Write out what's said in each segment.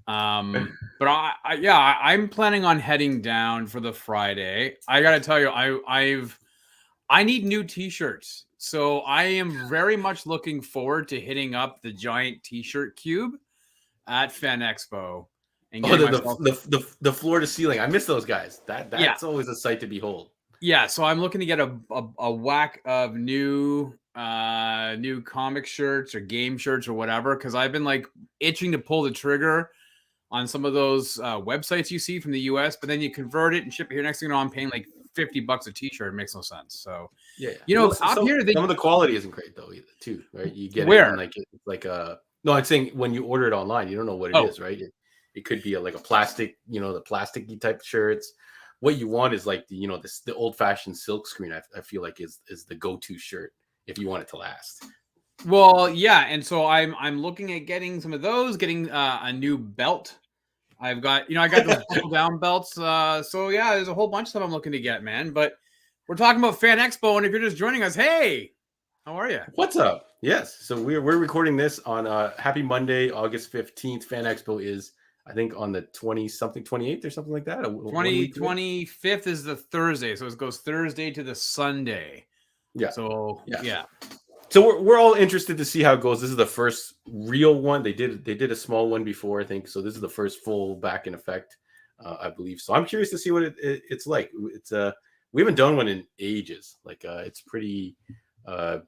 But I'm planning on heading down for the Friday. I gotta tell you, I need new T-shirts, so I am very much looking forward to hitting up the giant T-shirt cube at Fan Expo and Oh, getting myself. the floor to ceiling. I miss those guys. Yeah, That's always a sight to behold. yeah. So I'm looking to get a whack of new comic shirts or game shirts or whatever, because I've been like itching to pull the trigger on some of those websites you see from the US, but then you convert it and ship it here. Next thing you know, I'm paying like $50 a T-shirt. It makes no sense. So Yeah. up here, some of the quality isn't great though, either, too, right? You get where? it and it's like a no. I'm saying when you order it online, you don't know what it is, right? It could be like a plastic, the plasticky type shirts. What you want is like the old fashioned silk screen. I feel like is the go-to shirt if you want it to last. Well, yeah, and so I'm looking at getting some of those, getting a new belt. I've got I got those pull down belts. So yeah, there's a whole bunch of stuff I'm looking to get, man. But we're talking about Fan Expo, and if you're just joining us, hey, how are you? What's up? Yes, so we're recording this on Happy Monday, August 15th. Fan Expo is, I think, on the 28th or something like that. 25th is the Thursday, so it goes Thursday to the Sunday. Yeah. So yeah. So we're all interested to see how it goes. This is the first real one. They did a small one before, I think. So this is the first full back in effect, I believe. So I'm curious to see what it's like. It's we haven't done one in ages. Like it's pretty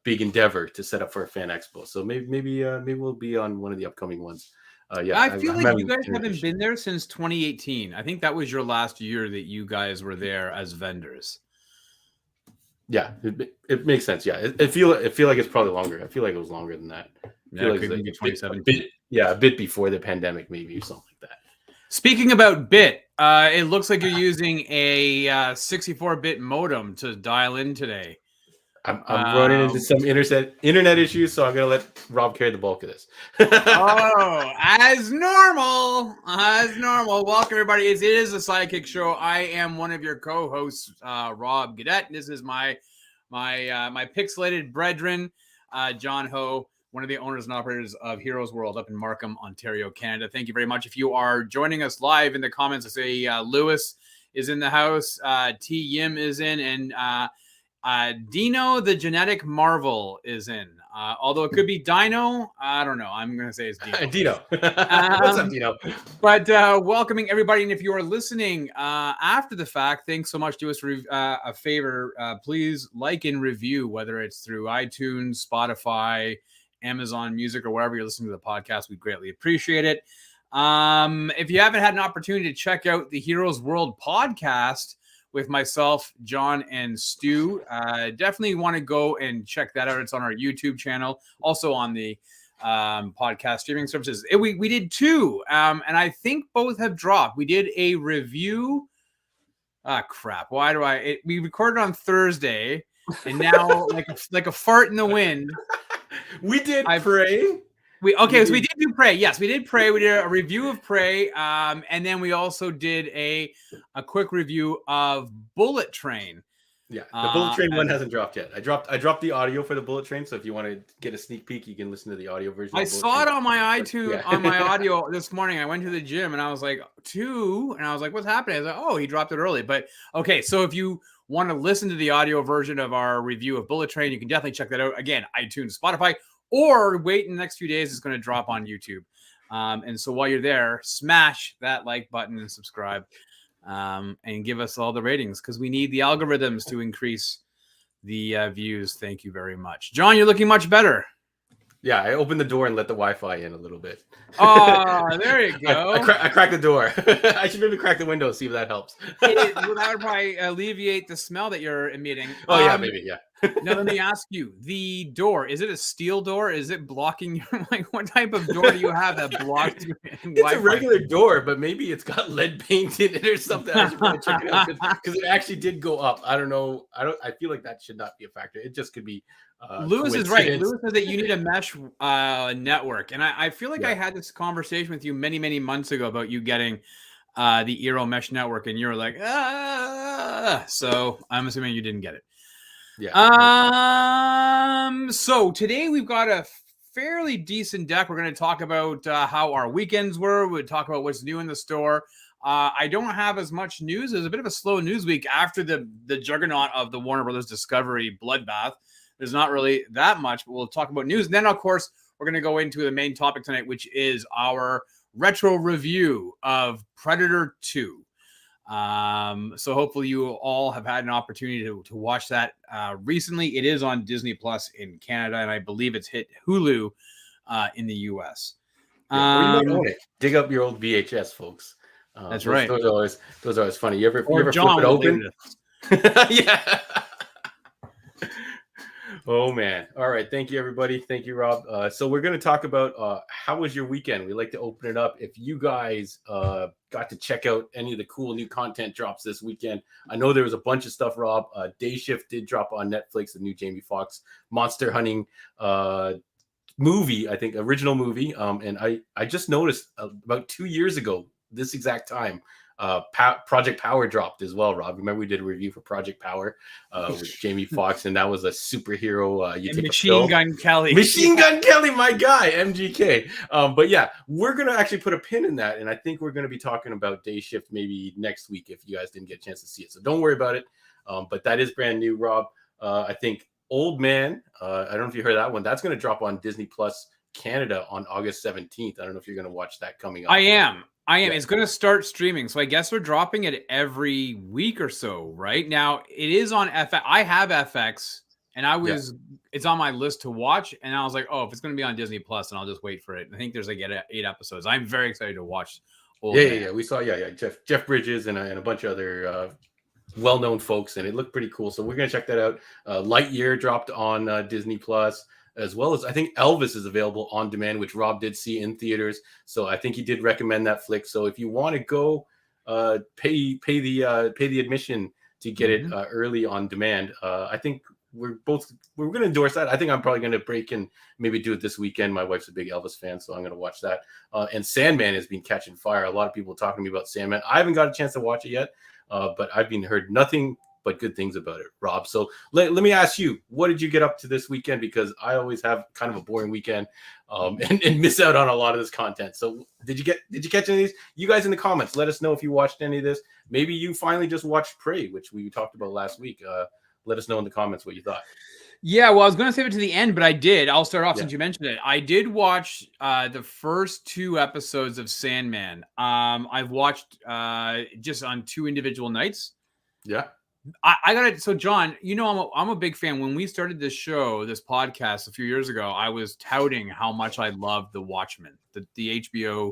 big endeavor to set up for a Fan Expo. So maybe we'll be on one of the upcoming ones. I feel like you guys haven't been there since 2018. I think that was your last year that you guys were there as vendors. Yeah, it makes sense. Yeah, I feel like it's probably longer. I feel like it was longer than that. Yeah, it could be 2017. A bit before the pandemic, maybe, or something like that. Speaking about bit, it looks like you're using a 64-bit modem to dial in today. I'm running into some internet issues, so I'm going to let Rob carry the bulk of this. Oh, as normal. Welcome, everybody. It is a Sidekick Show. I am one of your co-hosts, Rob Gadet. This is my pixelated brethren, John Ho, one of the owners and operators of Heroes World up in Markham, Ontario, Canada. Thank you very much. If you are joining us live in the comments, I say Lewis is in the house, T. Yim is in, and Dino the Genetic Marvel is in. Although it could be Dino, I don't know. I'm going to say it's Dino. Dino. What's up, Dino? But welcoming everybody. And if you are listening after the fact, thanks so much. Do us a favor. Please like and review, whether it's through iTunes, Spotify, Amazon Music, or wherever you're listening to the podcast. We greatly appreciate it. If you haven't had an opportunity to check out the Heroes World podcast with myself, John, and Stu, definitely want to go and check that out. It's on our YouTube channel, also on the podcast streaming services. We did two, and I think both have dropped. We did a review. Crap. Why do we recorded on Thursday, and now like a fart in the wind. We did Prey. So we did do Prey. Yes, we did Prey. We did a review of Prey, and then we also did a quick review of Bullet Train. Yeah, the Bullet Train one hasn't dropped yet. I dropped the audio for the Bullet Train, so if you want to get a sneak peek, you can listen to the audio version. I saw it on my iTunes on my audio this morning. I went to the gym and I was like, 2, and I was like, what's happening? I was like, oh, he dropped it early. But okay, so if you want to listen to the audio version of our review of Bullet Train, you can definitely check that out. Again, iTunes, Spotify. Or wait in the next few days, it's going to drop on YouTube. And so while you're there, smash that like button and subscribe and give us all the ratings because we need the algorithms to increase the views. Thank you very much. John, you're looking much better. Yeah, I opened the door and let the Wi-Fi in a little bit. Oh, there you go. I cracked the door. I should maybe crack the window, see if that helps. Well, that would probably alleviate the smell that you're emitting. Oh, yeah, maybe, yeah. Now, let me ask you, the door, is it a steel door? Is it blocking your, what type of door do you have that blocks your It's a regular door, but maybe it's got lead paint in it or something. I should probably check it out because it actually did go up. I don't know. I feel like that should not be a factor. It just could be Lewis is right. Lewis said that you need a mesh network. And I feel like I had this conversation with you many, many months ago about you getting the Eero mesh network. And you were like, so I'm assuming you didn't get it. Yeah. So today we've got a fairly decent deck. We're going to talk about how our weekends were. We'll talk about what's new in the store. I don't have as much news. It was a bit of a slow news week after the juggernaut of the Warner Brothers Discovery bloodbath. There's not really that much, but we'll talk about news. And then, of course, we're going to go into the main topic tonight, which is our retro review of Predator 2. So hopefully you all have had an opportunity to watch that recently. It is on Disney Plus in Canada, and I believe it's hit Hulu in the US. Or you might own it. Dig up your old VHS, folks. That's right. Those are always funny. You ever John flip it open? Yeah. Oh man. All right. Thank you, everybody. Thank you, Rob. So we're going to talk about how was your weekend? We like to open it up. If you guys got to check out any of the cool new content drops this weekend, I know there was a bunch of stuff, Rob. Day Shift did drop on Netflix, the new Jamie Foxx monster hunting movie, I think, original movie. And I just noticed about 2 years ago, this exact time, Project Power dropped as well, Rob. Remember we did a review for Project Power with Jamie Foxx, and that was a superhero. You take Machine Gun Kelly. Machine Gun Kelly, my guy, MGK. But yeah, we're going to actually put a pin in that, and I think we're going to be talking about Day Shift maybe next week if you guys didn't get a chance to see it. So don't worry about it. But that is brand new, Rob. I think Old Man, I don't know if you heard that one. That's going to drop on Disney Plus Canada on August 17th. I don't know if you're going to watch that coming up. I am. Yeah. It's going to start streaming. So I guess we're dropping it every week or so, right? Now, it is on FX. I have FX, and it's on my list to watch. And I was like, oh, if it's going to be on Disney Plus, then I'll just wait for it. I think there's like 8 episodes. I'm very excited to watch Old Man. Yeah. We saw, Jeff Bridges and a bunch of other well-known folks, and it looked pretty cool. So we're going to check that out. Lightyear dropped on Disney Plus, as well as I think Elvis is available on demand, which Rob did see in theaters. So I think he did recommend that flick. So if you want to go pay the admission to get it early on demand, I think we're going to endorse that. I think I'm probably going to break and maybe do it this weekend. My wife's a big Elvis fan, so I'm going to watch that. And Sandman has been catching fire. A lot of people talking to me about Sandman. I haven't got a chance to watch it yet, but I've heard nothing but good things about it, Rob. So let me ask you, what did you get up to this weekend? Because I always have kind of a boring weekend and miss out on a lot of this content. So did you catch any of these? You guys in the comments, let us know if you watched any of this. Maybe you finally just watched Prey, which we talked about last week. Let us know in the comments what you thought. Yeah, well, I was going to save it to the end, but I did. I'll start off since you mentioned it. I did watch the first 2 episodes of Sandman. I've watched just on 2 individual nights. Yeah. I got it. So, John, I'm a big fan. When we started this podcast a few years ago, I was touting how much I loved The Watchmen, the HBO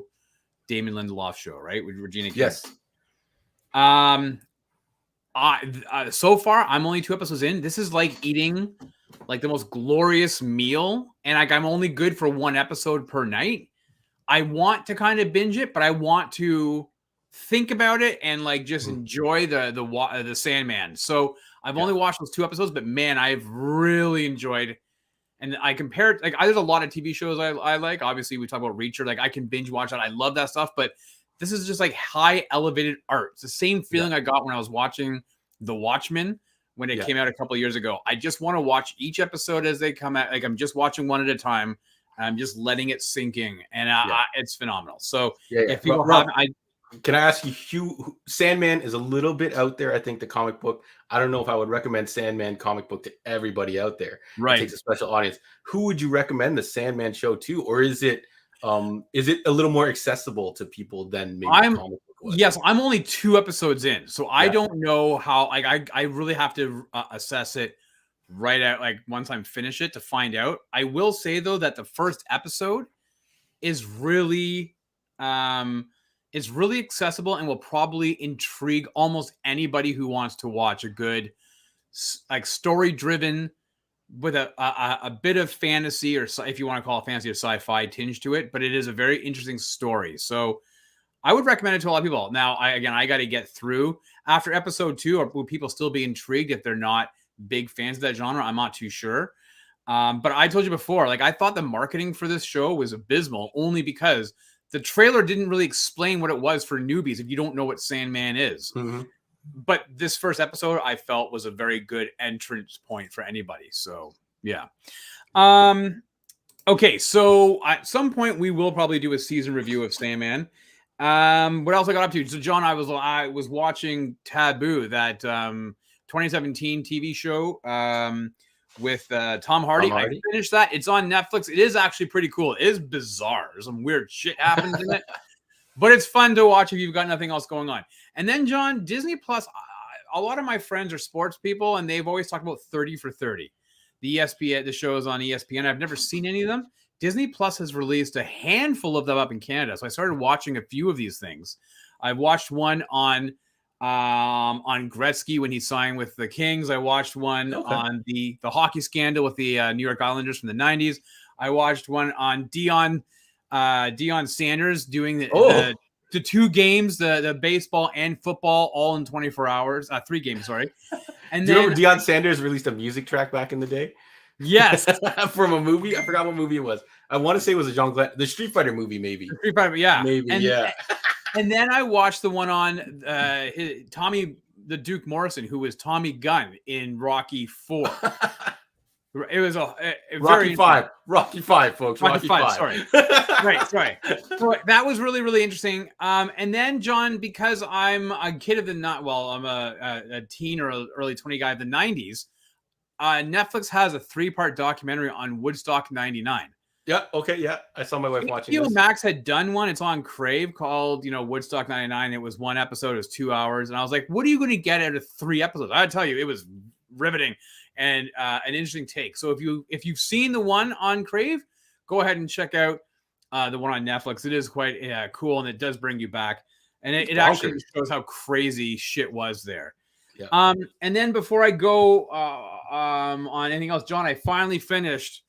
Damon Lindelof show, right, with Regina King. Yes. So far, I'm only 2 episodes in. This is like eating like the most glorious meal, and like I'm only good for 1 episode per night. I want to kind of binge it, but I want to think about it and like just enjoy the Sandman. So I've only watched those 2 episodes, but man, I've really enjoyed. And I compared, like, there's a lot of TV shows I like. Obviously, we talk about Reacher. Like, I can binge watch that. I love that stuff. But this is just like high elevated art. It's the same feeling I got when I was watching The Watchmen when it came out a couple of years ago. I just want to watch each episode as they come out. Like, I'm just watching one at a time. I'm just letting it sink in, and it's phenomenal. So if people can I ask you, Sandman is a little bit out there, I think, the comic book. I don't know if I would recommend Sandman comic book to everybody out there. Right. It takes a special audience. Who would you recommend the Sandman show to? Or is it a little more accessible to people than maybe the comic book was? Yes, I'm only 2 episodes in. So I don't know how, like, I really have to assess it right out, like, once I'm finished it to find out. I will say, though, that the first episode is really accessible and will probably intrigue almost anybody who wants to watch a good, like, story-driven with a bit of fantasy, or if you want to call it fantasy or sci-fi tinge to it, but it is a very interesting story. So I would recommend it to a lot of people. Now, I got to get through after episode 2, or will people still be intrigued if they're not big fans of that genre? I'm not too sure. But I told you before, like, I thought the marketing for this show was abysmal, only because the trailer didn't really explain what it was for newbies if you don't know what Sandman is. But this first episode, I felt, was a very good entrance point for anybody. So, yeah. Okay, so at some point we will probably do a season review of Sandman. What else I got up to? So John, I was watching Taboo, that 2017 TV show with Tom Tom Hardy. I Hardy. finished that. It's on Netflix. It is actually pretty cool. It is bizarre. Some weird shit happens in it, but it's fun to watch if you've got nothing else going on. And then John, Disney Plus. A lot of my friends are sports people, and they've always talked about 30 for 30. The ESPN, the shows on ESPN. I've never seen any of them. Disney Plus has released a handful of them up in Canada, so I started watching a few of these things. I watched one on Gretzky when he signed with the Kings. I watched one on the hockey scandal with the New York Islanders from the 90s. I watched one on Deion Sanders doing the 2 games, the baseball and football, all in 24 hours. 3 games, sorry. And do you then remember Deion Sanders released a music track back in the day? Yes. From a movie. I forgot what movie it was. I want to say it was the Street Fighter movie, maybe. Street Fighter, yeah. Maybe, yeah. And then I watched the one on Tommy the Duke Morrison, who was Tommy Gunn in Rocky 4. It was a Rocky 5. Rocky 5, folks. Rocky 5. Sorry. Sorry. So that was really, really interesting. And then, John, because I'm a kid of I'm a teen or early 20 guy of the 90s, Netflix has a 3-part documentary on Woodstock 99. Yeah. Okay. Yeah. I saw my wife watching this. Max had done one. It's on Crave called, Woodstock 99. It was 1 episode. It was 2 hours. And I was like, what are you going to get out of 3 episodes? I tell you, it was riveting and an interesting take. So if you've seen the one on Crave, go ahead and check out the one on Netflix. It is quite cool, and it does bring you back. And it actually shows how crazy shit was there. Yeah. And then before I go on anything else, John, I finally finished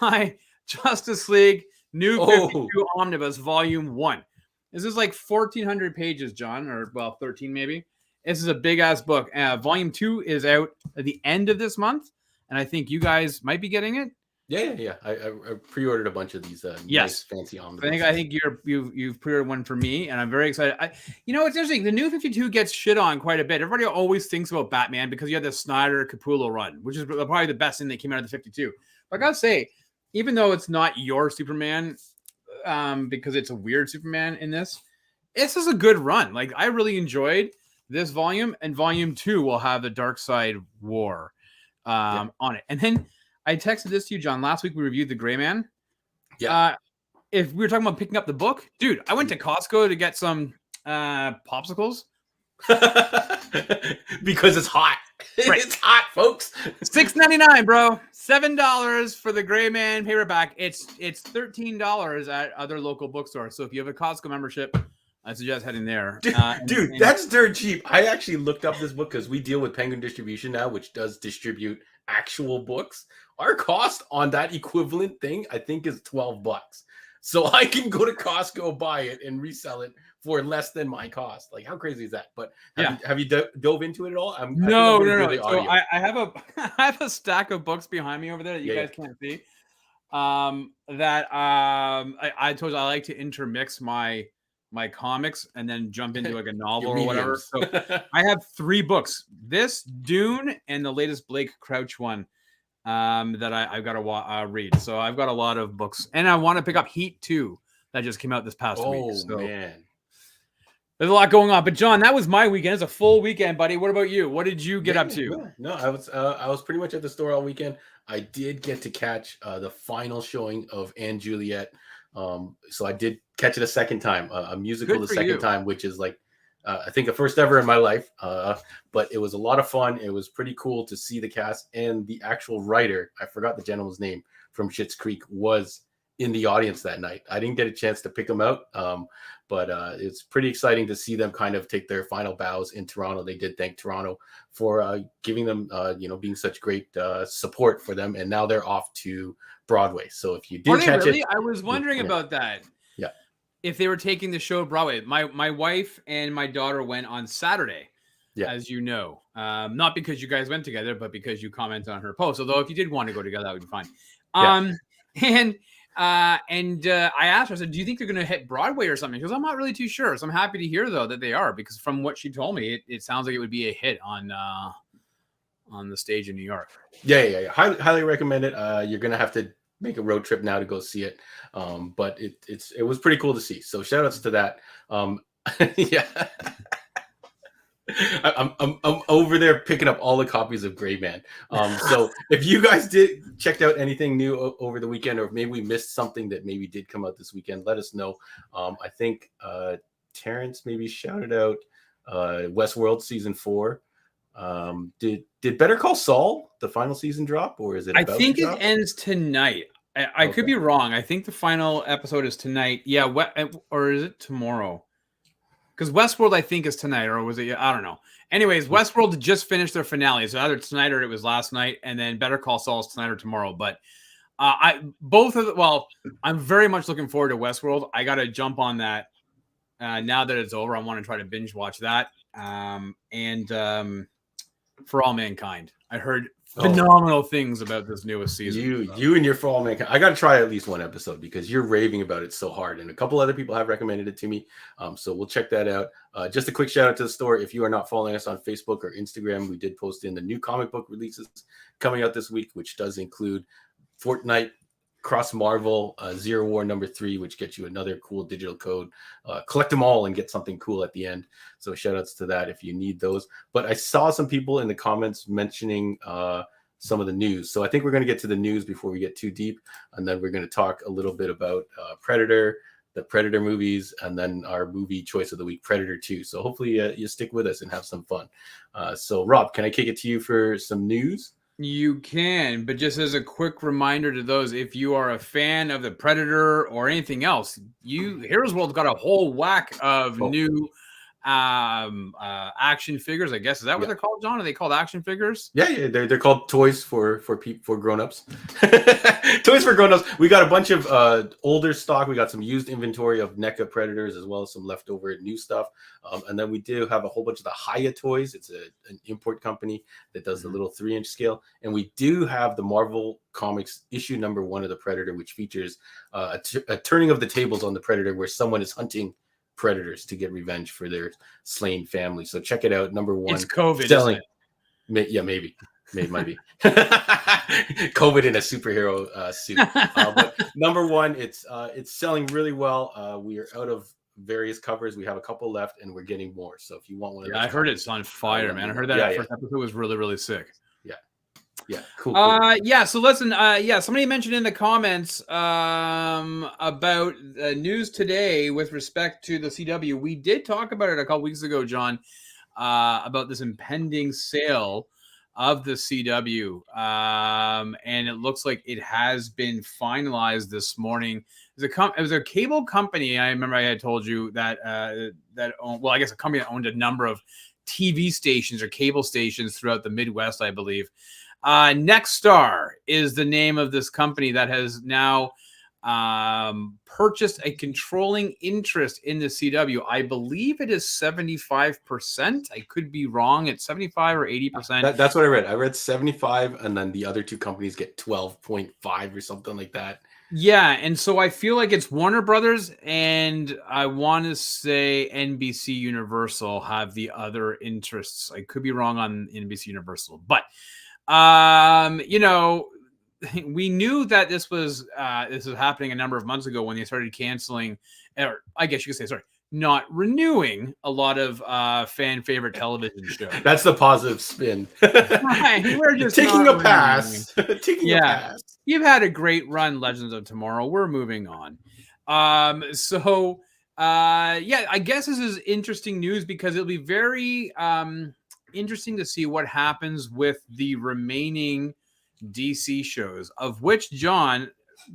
my Justice League New 52 Omnibus Volume 1. This is like 1,400 pages, John, or 13 maybe. This is a big-ass book. Volume 2 is out at the end of this month, and I think you guys might be getting it. Yeah. I pre-ordered a bunch of these nice fancy omnibuses. I think you've pre-ordered one for me, and I'm very excited. It's interesting. The New 52 gets shit on quite a bit. Everybody always thinks about Batman because you had the Snyder Capullo run, which is probably the best thing that came out of the 52. But I gotta say, even though it's not your Superman, because it's a weird Superman in this is a good run. Like, I really enjoyed this volume, and volume 2 will have the Dark Side War on it. And then I texted this to you, John. Last week we reviewed The Gray Man. Yeah. If we were talking about picking up the book, dude, I went to Costco to get some popsicles. Because it's hot. Right. It's hot, folks. $6.99, bro. $7 for The Gray Man paperback. It's $13 at other local bookstores. So if you have a Costco membership, I suggest heading there. Dude, that's dirt cheap. I actually looked up this book because we deal with Penguin Distribution now, which does distribute actual books. Our cost on that equivalent thing, I think, is $12. So I can go to Costco, buy it, and resell it for less than my cost. Like, how crazy is that? But have you dove into it at all? No. So I have a stack of books behind me over there that you guys can't see. I told you I like to intermix my comics and then jump into like a novel or whatever. So I have 3 books: this, Dune, and the latest Blake Crouch one that I've got to read. So I've got a lot of books, and I want to pick up Heat 2 that just came out this past week. So man, there's a lot going on. But John, that was my weekend. It's a full weekend, buddy. What about you? What did you get up to? No, I was pretty much at the store all weekend. I did get to catch the final showing of Anne Juliet. So I did catch it a second time, a musical the second time, which is like, I think a first ever in my life. But it was a lot of fun. It was pretty cool to see the cast, and the actual writer, I forgot the gentleman's name from Schitt's Creek, was in the audience that night. I didn't get a chance to pick them out. But it's pretty exciting to see them kind of take their final bows in Toronto. They did thank Toronto for giving them, being such great support for them. And now they're off to Broadway. So if you did catch it, I was wondering about that. Yeah. If they were taking the show to Broadway. My wife and my daughter went on Saturday, as you know. Not because you guys went together, but because you commented on her post. Although if you did want to go together, that would be fine. And I asked her, I said, do you think they're going to hit Broadway or something? She goes, I'm not really too sure. So I'm happy to hear, though, that they are, because from what she told me, it sounds like it would be a hit on the stage in New York. Yeah. Highly recommend it. You're going to have to make a road trip now to go see it. But it was pretty cool to see. So shout outs to that. Yeah. I'm over there picking up all the copies of Gray Man. So if you guys checked out anything new over the weekend, or maybe we missed something that maybe did come out this weekend, let us know. I think Terrence maybe shouted out Westworld season 4. Did Better Call Saul, the final season, drop, or is it? I think it ends tonight. I could be wrong. I think the final episode is tonight. Yeah, or is it tomorrow? Because Westworld, I think, is tonight, or was it? I don't know. Anyways, Westworld just finished their finale, so either tonight or it was last night, and then Better Call Saul is tonight or tomorrow. But I'm very much looking forward to Westworld. I got to jump on that now that it's over. I want to try to binge watch that. And For All Mankind, I heard phenomenal things about this newest season. You and your For All Mankind. I got to try at least one episode because you're raving about it so hard, and a couple other people have recommended it to me. So we'll check that out. Just a quick shout out to the store. If you are not following us on Facebook or Instagram, we did post in the new comic book releases coming out this week, which does include Fortnite Cross Marvel Zero War #3, which gets you another cool digital code. Collect them all and get something cool at the end. So shout outs to that if you need those. But I saw some people in the comments mentioning some of the news. So I think we're going to get to the news before we get too deep. And then we're going to talk a little bit about Predator, the Predator movies, and then our movie choice of the week, Predator 2. So hopefully you stick with us and have some fun. So Rob, can I kick it to you for some news? You can, but just as a quick reminder to those, if you are a fan of the Predator or anything else, Heroes World's got a whole whack of new action figures. I guess is that what they're called, John? Are they called action figures? Yeah, they're called toys for grown-ups. Toys for grown-ups. We got a bunch of older stock. We got some used inventory of NECA Predators, as well as some leftover new stuff. And then we do have a whole bunch of the Haya toys. It's an import company that does the little 3-inch scale. And we do have the Marvel Comics issue #1 of the Predator, which features a turning of the tables on the Predator, where someone is hunting predators to get revenge for their slain family. So check it out. #1. It's COVID. Selling. Yeah, maybe. Might be. COVID in a superhero suit. But #1, it's selling really well. We are out of various covers. We have a couple left, and we're getting more. So if you want one of those, I heard it's on fire, man. I heard that first episode was really, really sick. Yeah, cool. So listen, somebody mentioned in the comments about news today with respect to the CW. We did talk about it a couple weeks ago, John, about this impending sale of the CW. And it looks like it has been finalized this morning. It was a cable company. I remember I had told you that I guess a company that owned a number of TV stations or cable stations throughout the Midwest, I believe. Nexstar is the name of this company that has now purchased a controlling interest in the CW. I believe it is 75%. I could be wrong. It's 75 or 80%. That's what I read. I read 75, and then the other two companies get 12.5 or something like that. Yeah, and so I feel like it's Warner Brothers, and I want to say NBC Universal have the other interests. I could be wrong on NBC Universal, but we knew that this was happening a number of months ago when they started canceling, or I guess you could say, not renewing a lot of fan favorite television shows. That's the positive spin. Right, we're just taking a pass. Taking a pass. You've had a great run, Legends of Tomorrow. We're moving on. I guess this is interesting news because it'll be very interesting to see what happens with the remaining DC shows, of which, John,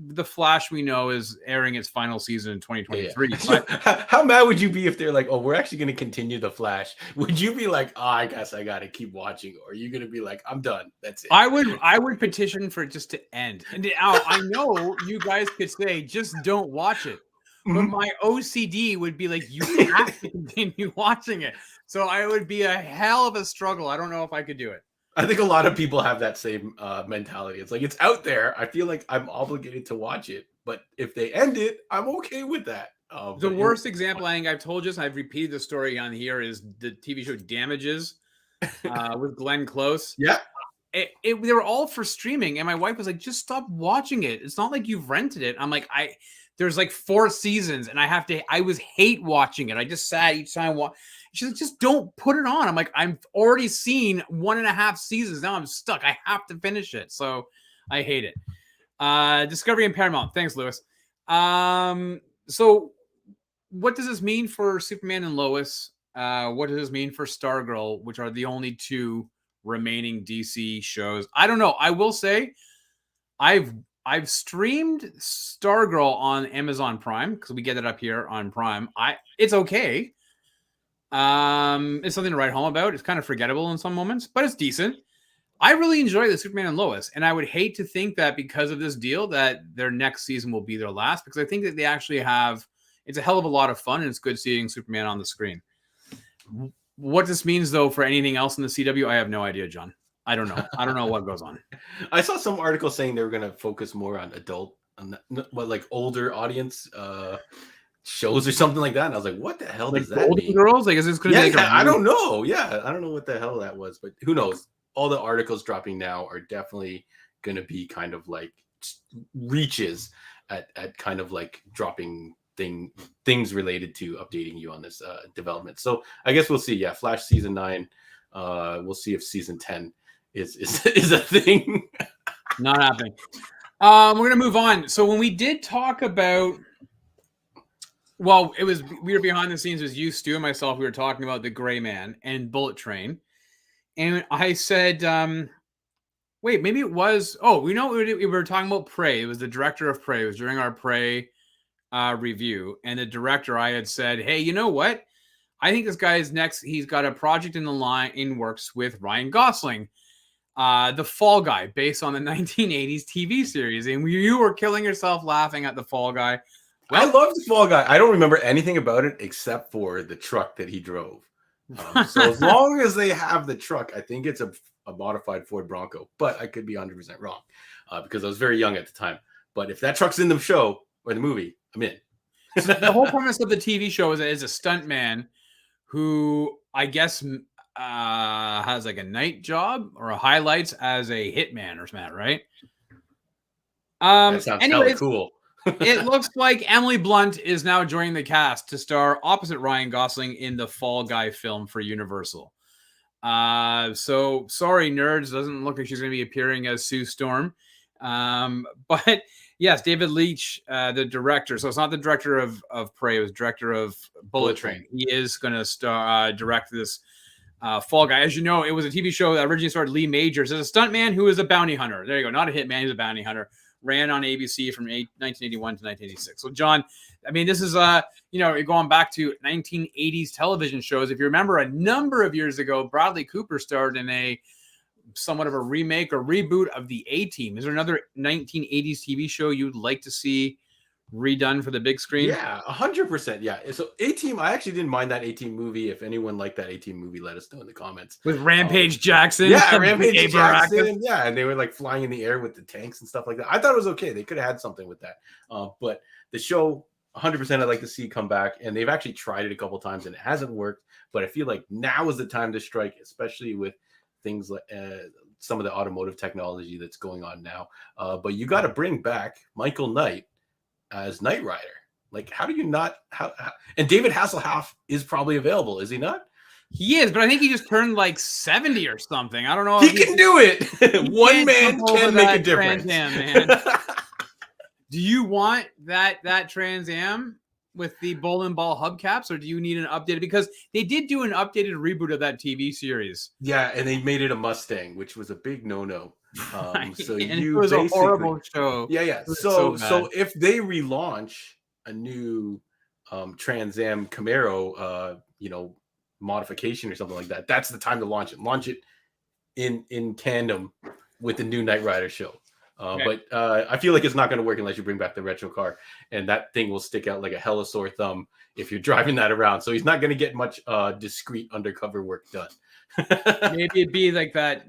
The Flash, we know, is airing its final season in 2023. Yeah. But how mad would you be if they're like, oh, we're actually going to continue The Flash? Would you be like, I guess I got to keep watching? Or are you going to be like, I'm done, that's it? I would petition for it just to end. And now I know you guys could say, just don't watch it. But my OCD would be like, you have to continue watching it. So I would be a hell of a struggle. I don't know if I could do it. I think a lot of people have that same mentality. It's like, it's out there. I feel like I'm obligated to watch it. But if they end it, I'm okay with that. The worst example, I think I've told you, and I've repeated the story on here, is the TV show Damages with Glenn Close. Yeah. they were all for streaming, and my wife was like, just stop watching it. It's not like you've rented it. I'm like, there's like 4 seasons, and I was hate watching it. I just sat each time. She's like, just don't put it on. I'm like, I've already seen 1.5 seasons. Now I'm stuck. I have to finish it. So I hate it. Discovery and Paramount. Thanks, Lewis. So what does this mean for Superman and Lois? What does this mean for Stargirl, which are the only 2 remaining DC shows? I don't know. I will say I've streamed Stargirl on Amazon Prime because we get it up here on Prime. It's okay. It's something to write home about. It's kind of forgettable in some moments, but it's decent. I really enjoy the Superman and Lois, and I would hate to think that because of this deal that their next season will be their last, because I think that they actually have, it's a hell of a lot of fun, and it's good seeing Superman on the screen. What this means, though, for anything else in the CW, I have no idea, John. I don't know. I don't know what goes on. I saw some article saying they were going to focus more on like older audience shows or something like that. And I was like, what the hell does that mean? Girls? Like, is this going to be like I don't know. Yeah, I don't know what the hell that was, but who knows? All the articles dropping now are definitely going to be kind of like reaches at kind of like dropping things related to updating you on this development. So I guess we'll see. Yeah, Flash season 9. We'll see if season 10 is a thing. Not happening. We're gonna move on. So when we did talk about, well, we were behind the scenes. It was you, Stu, and myself. We were talking about the Gray Man and Bullet Train, and I said, wait, maybe it was. Oh, we were talking about Prey. It was the director of Prey. It was during our Prey review, and the director, I had said, hey, you know what? I think this guy is next. He's got a project in works with Ryan Gosling, The Fall Guy, based on the 1980s TV series. And you were killing yourself laughing at The Fall Guy. Well, I love The Fall Guy. I don't remember anything about it except for the truck that he drove. So as long as they have the truck, I think it's a modified Ford Bronco, but I could be 100% wrong because I was very young at the time. But if that truck's in the show or the movie, I'm in. So the whole premise of the TV show is a stuntman who I guess has like a night job or highlights as a hitman or something, right? That sounds hella cool. It looks like Emily Blunt is now joining the cast to star opposite Ryan Gosling in the Fall Guy film for Universal. So sorry, nerds, doesn't look like she's going to be appearing as Sue Storm. But yes, David Leitch, the director. So it's not the director of Prey. It was director of Bullet Train. He is going to direct this Fall Guy. As you know, it was a TV show that originally starred Lee Majors as a stuntman who is a bounty hunter. There you go. Not a hitman. He's a bounty hunter. Ran on ABC from 1981 to 1986. So, John, I mean, this is, you're going back to 1980s television shows. If you remember, a number of years ago, Bradley Cooper starred in a somewhat of a remake or reboot of The A-Team. Is there another 1980s TV show you'd like to see redone for the big screen? Yeah, 100%. Yeah. So A-Team, I actually didn't mind that A-Team movie. If anyone liked that A-Team movie, let us know in the comments. With Rampage Jackson. Yeah, Rampage Jackson. Yeah, and they were like flying in the air with the tanks and stuff like that. I thought it was okay. They could have had something with that. But the show, 100% I'd like to see come back. And they've actually tried it a couple times and it hasn't worked. But I feel like now is the time to strike, especially with things like some of the automotive technology that's going on now. But you got to bring back Michael Knight as Knight Rider. Like, how do you not? And David Hasselhoff is probably available, is he not? He is, but I think he just turned like 70 or something. I don't know. He can do it. One man can make a difference. Man. Do you want that Trans Am with the bowling ball hubcaps, or do you need an updated? Because they did do an updated reboot of that TV series. Yeah, and they made it a Mustang, which was a big no-no. So it was a horrible show. Yeah. So if they relaunch a new Trans Am Camaro, modification or something like that, that's the time to launch it. Launch it in tandem with the new Knight Rider show. Okay. But I feel like it's not going to work unless you bring back the retro car, and that thing will stick out like a hella sore thumb if you're driving that around. So he's not going to get much discreet undercover work done. Maybe it'd be like that.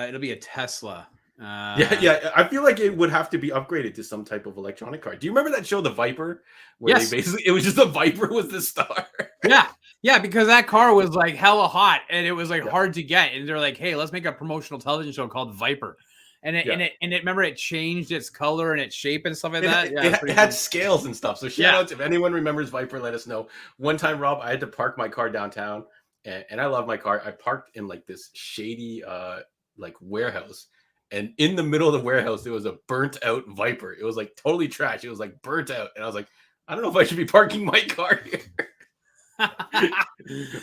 It'll be a Tesla. Yeah. I feel like it would have to be upgraded to some type of electronic car. Do you remember that show, The Viper, where they basically it was just the Viper was the star? Yeah. Yeah, because that car was like hella hot and it was like Yeah, hard to get. And they're like, hey, let's make a promotional television show called Viper. yeah. Remember it changed its color and its shape and stuff like that. Yeah, it's It pretty had funny. scales and stuff. So shout Yeah. out if anyone remembers Viper, let us know. One time, Rob, I had to park my car downtown, and I love my car. I parked in like this shady like warehouse, and in the middle of the warehouse there was a burnt out Viper. It was like totally trash. It was like burnt out, and I was like, I don't know if I should be parking my car here.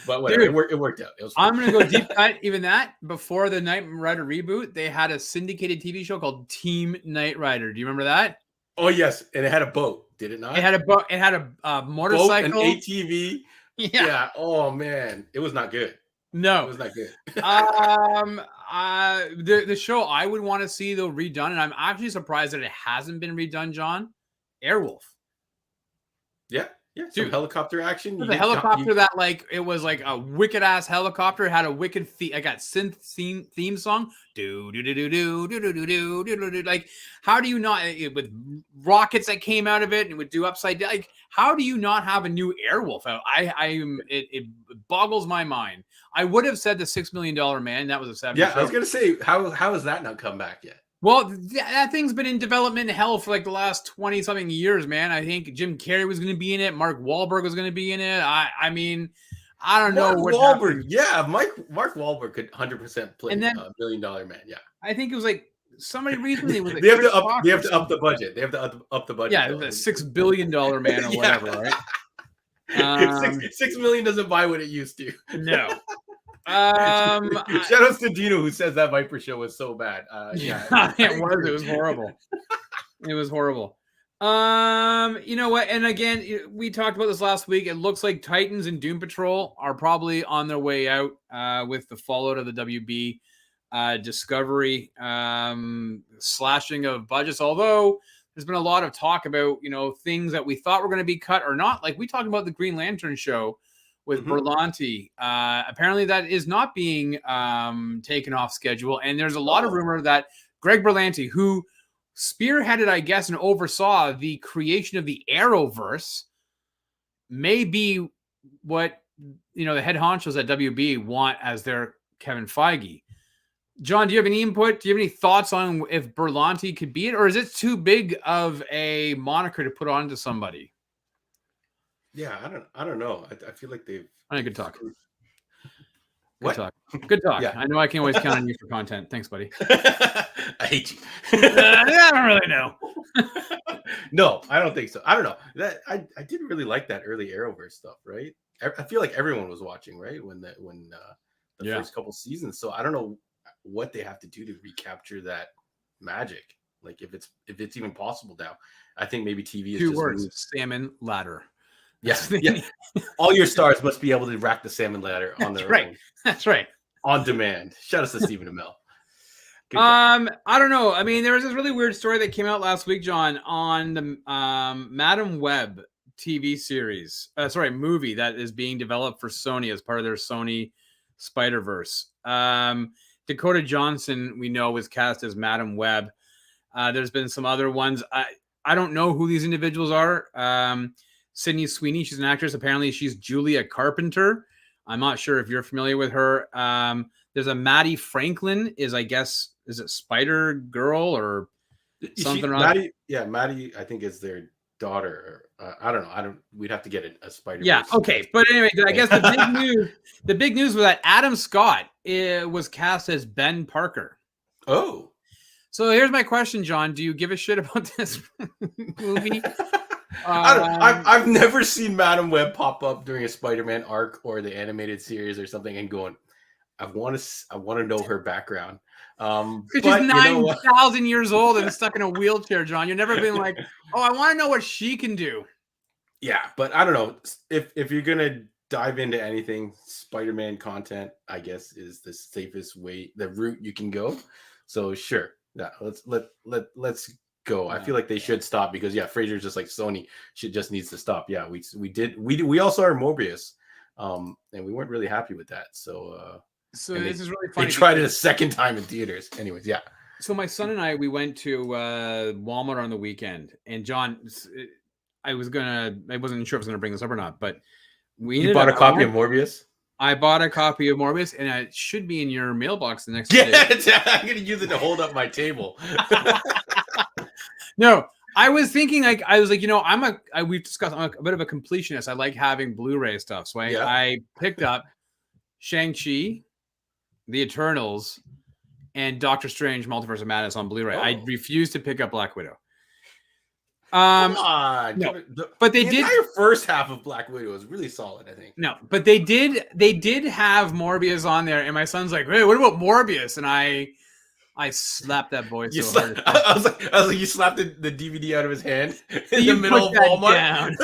But whatever, Dude, it worked out. It was I'm gonna go deep cut. Even that before the Knight Rider reboot, they had a syndicated TV show called Team Knight Rider. Do you remember that? Oh yes, and it had a boat. Did it It not? had a boat. It had a Boat, an motorcycle. ATV. Yeah. Yeah. Oh man, it was not good. It No. was not good. The show I would want to see though redone, and I'm actually surprised that it hasn't been redone. John, Airwolf. Yeah, yeah. Some Dude. helicopter action. The helicopter that like it was like a wicked ass helicopter. It had a wicked I got synth theme song. Do do do do do do do do do do. Like, how do you not with rockets that came out of it and it would do upside down? Like, how do you not have a new Airwolf out? It boggles my mind. I would have said the $6 million Man. That was a 70s Yeah, show. I was gonna say how has that not come back yet? Well, that thing's been in development hell for like the last 20 something years, man. I think Jim Carrey was going to be in it. Mark Wahlberg was going to be in it. I mean, I don't know what Wahlberg. Yeah, Mark Wahlberg could 100% play And then $1 million Man. Yeah, I think it was like somebody recently was like they have Chris to up. Rock They or have to up the something. budget. They have to up the budget. Yeah, it was a $6 billion Man or Yeah. whatever, right? 6 million doesn't buy what it used to. No. Shout out to Dino who says that Viper show was so bad. Yeah, It was horrible. It was horrible. You know what? And again, we talked about this last week. It looks like Titans and Doom Patrol are probably on their way out with the fallout of the WB Discovery slashing of budgets. Although there's been a lot of talk about, things that we thought were going to be cut or not. Like we talked about the Green Lantern show with Berlanti. Apparently that is not being taken off schedule. And there's a lot of rumor that Greg Berlanti, who spearheaded, I guess, and oversaw the creation of the Arrowverse, may be what, the head honchos at WB want as their Kevin Feige. John, do you have any input? Do you have any thoughts on if Berlanti could be it? Or is it too big of a moniker to put onto somebody? Yeah, I don't know. I feel like they've. Good talk. What? Good talk. Yeah. I know I can always count on you for content. Thanks, buddy. I hate you. I don't really know. No, I don't think so. I don't know. That I didn't really like that early Arrowverse stuff, right? I feel like everyone was watching, right? When the first couple seasons. So I don't know what they have to do to recapture that magic. Like if it's even possible now. I think maybe TV is Two just words: moved. Salmon ladder. Yes, yeah. All your stars must be able to rack the salmon ladder on their own. That's right. On demand. Shout out to Stephen Amell. I don't know. I mean, there was this really weird story that came out last week, John, on the Madam Web TV series. Movie that is being developed for Sony as part of their Sony Spider-Verse. Dakota Johnson, we know, was cast as Madam Web. There's been some other ones. I don't know who these individuals are. Sydney Sweeney, she's an actress. Apparently, she's Julia Carpenter. I'm not sure if you're familiar with her. There's a Maddie Franklin. Is it Spider Girl or something? Maddie, I think is their daughter. I don't know. We'd have to get a Spider. Yeah. Okay. But anyway, I guess the big news was that Adam Scott was cast as Ben Parker. Oh. So here's my question, John. Do you give a shit about this movie? I've never seen Madam Web pop up during a Spider-Man arc or the animated series or something and going, I want to know her background. She's 9,000 years old and stuck in a wheelchair, John. You've never been like, oh, I want to know what she can do. Yeah, but I don't know. If you're gonna dive into anything, Spider-Man content, I guess, is the safest way, the route you can go. So sure, yeah, let's go. I feel like they should stop because Fraser's just like Sony just needs to stop. Yeah, we also are Mobius, and we weren't really happy with that. So this is really funny. They tried it a second time in theaters. Anyways, yeah. So my son and I, we went to Walmart on the weekend, and John, I wasn't sure if I was gonna bring this up or not, but You bought a copy of Morbius? I bought a copy of Morbius, and it should be in your mailbox the next day. Yeah, I'm gonna use it to hold up my table. No, I was thinking I was like, we've discussed, I'm a bit of a completionist. I like having Blu-ray stuff, so I picked up Shang-Chi, The Eternals, and Doctor Strange: Multiverse of Madness on Blu-ray. I refused to pick up Black Widow. Come on, no, but they did. The entire first half of Black Widow was really solid, I think. No, but they did have Morbius on there, and my son's like, "Hey, what about Morbius?" And I slapped that boy so hard. I was like, you slapped the DVD out of his hand in the middle of Walmart.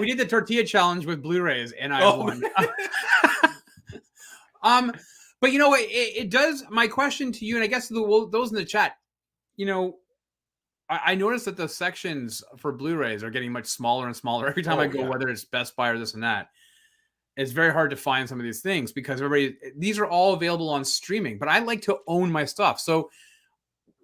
We did the tortilla challenge with Blu-rays, and I won. But it does. My question to you, and I guess those in the chat, I noticed that the sections for Blu-rays are getting much smaller and smaller every time I go, whether it's Best Buy or this and that. It's very hard to find some of these things because these are all available on streaming, but I like to own my stuff. So,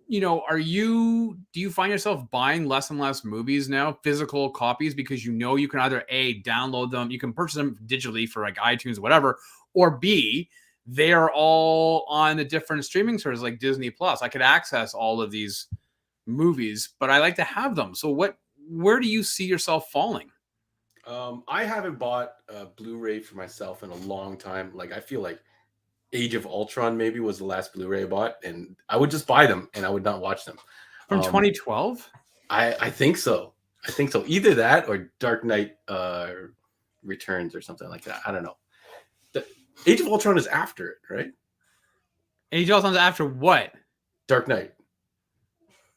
do you find yourself buying less and less movies now, physical copies, because you can either A, download them, you can purchase them digitally for like iTunes or whatever, or B, they are all on the different streaming services like Disney Plus. I could access all of these movies, but I like to have them. So where do you see yourself falling? I haven't bought a Blu-ray for myself in a long time. Like, I feel like Age of Ultron maybe was the last Blu-ray I bought, and I would just buy them and I would not watch them. From 2012? I think so. Either that or Dark Knight Returns or something like that. I don't know. The Age of Ultron is after it, right? Age of Ultron's after what? Dark Knight.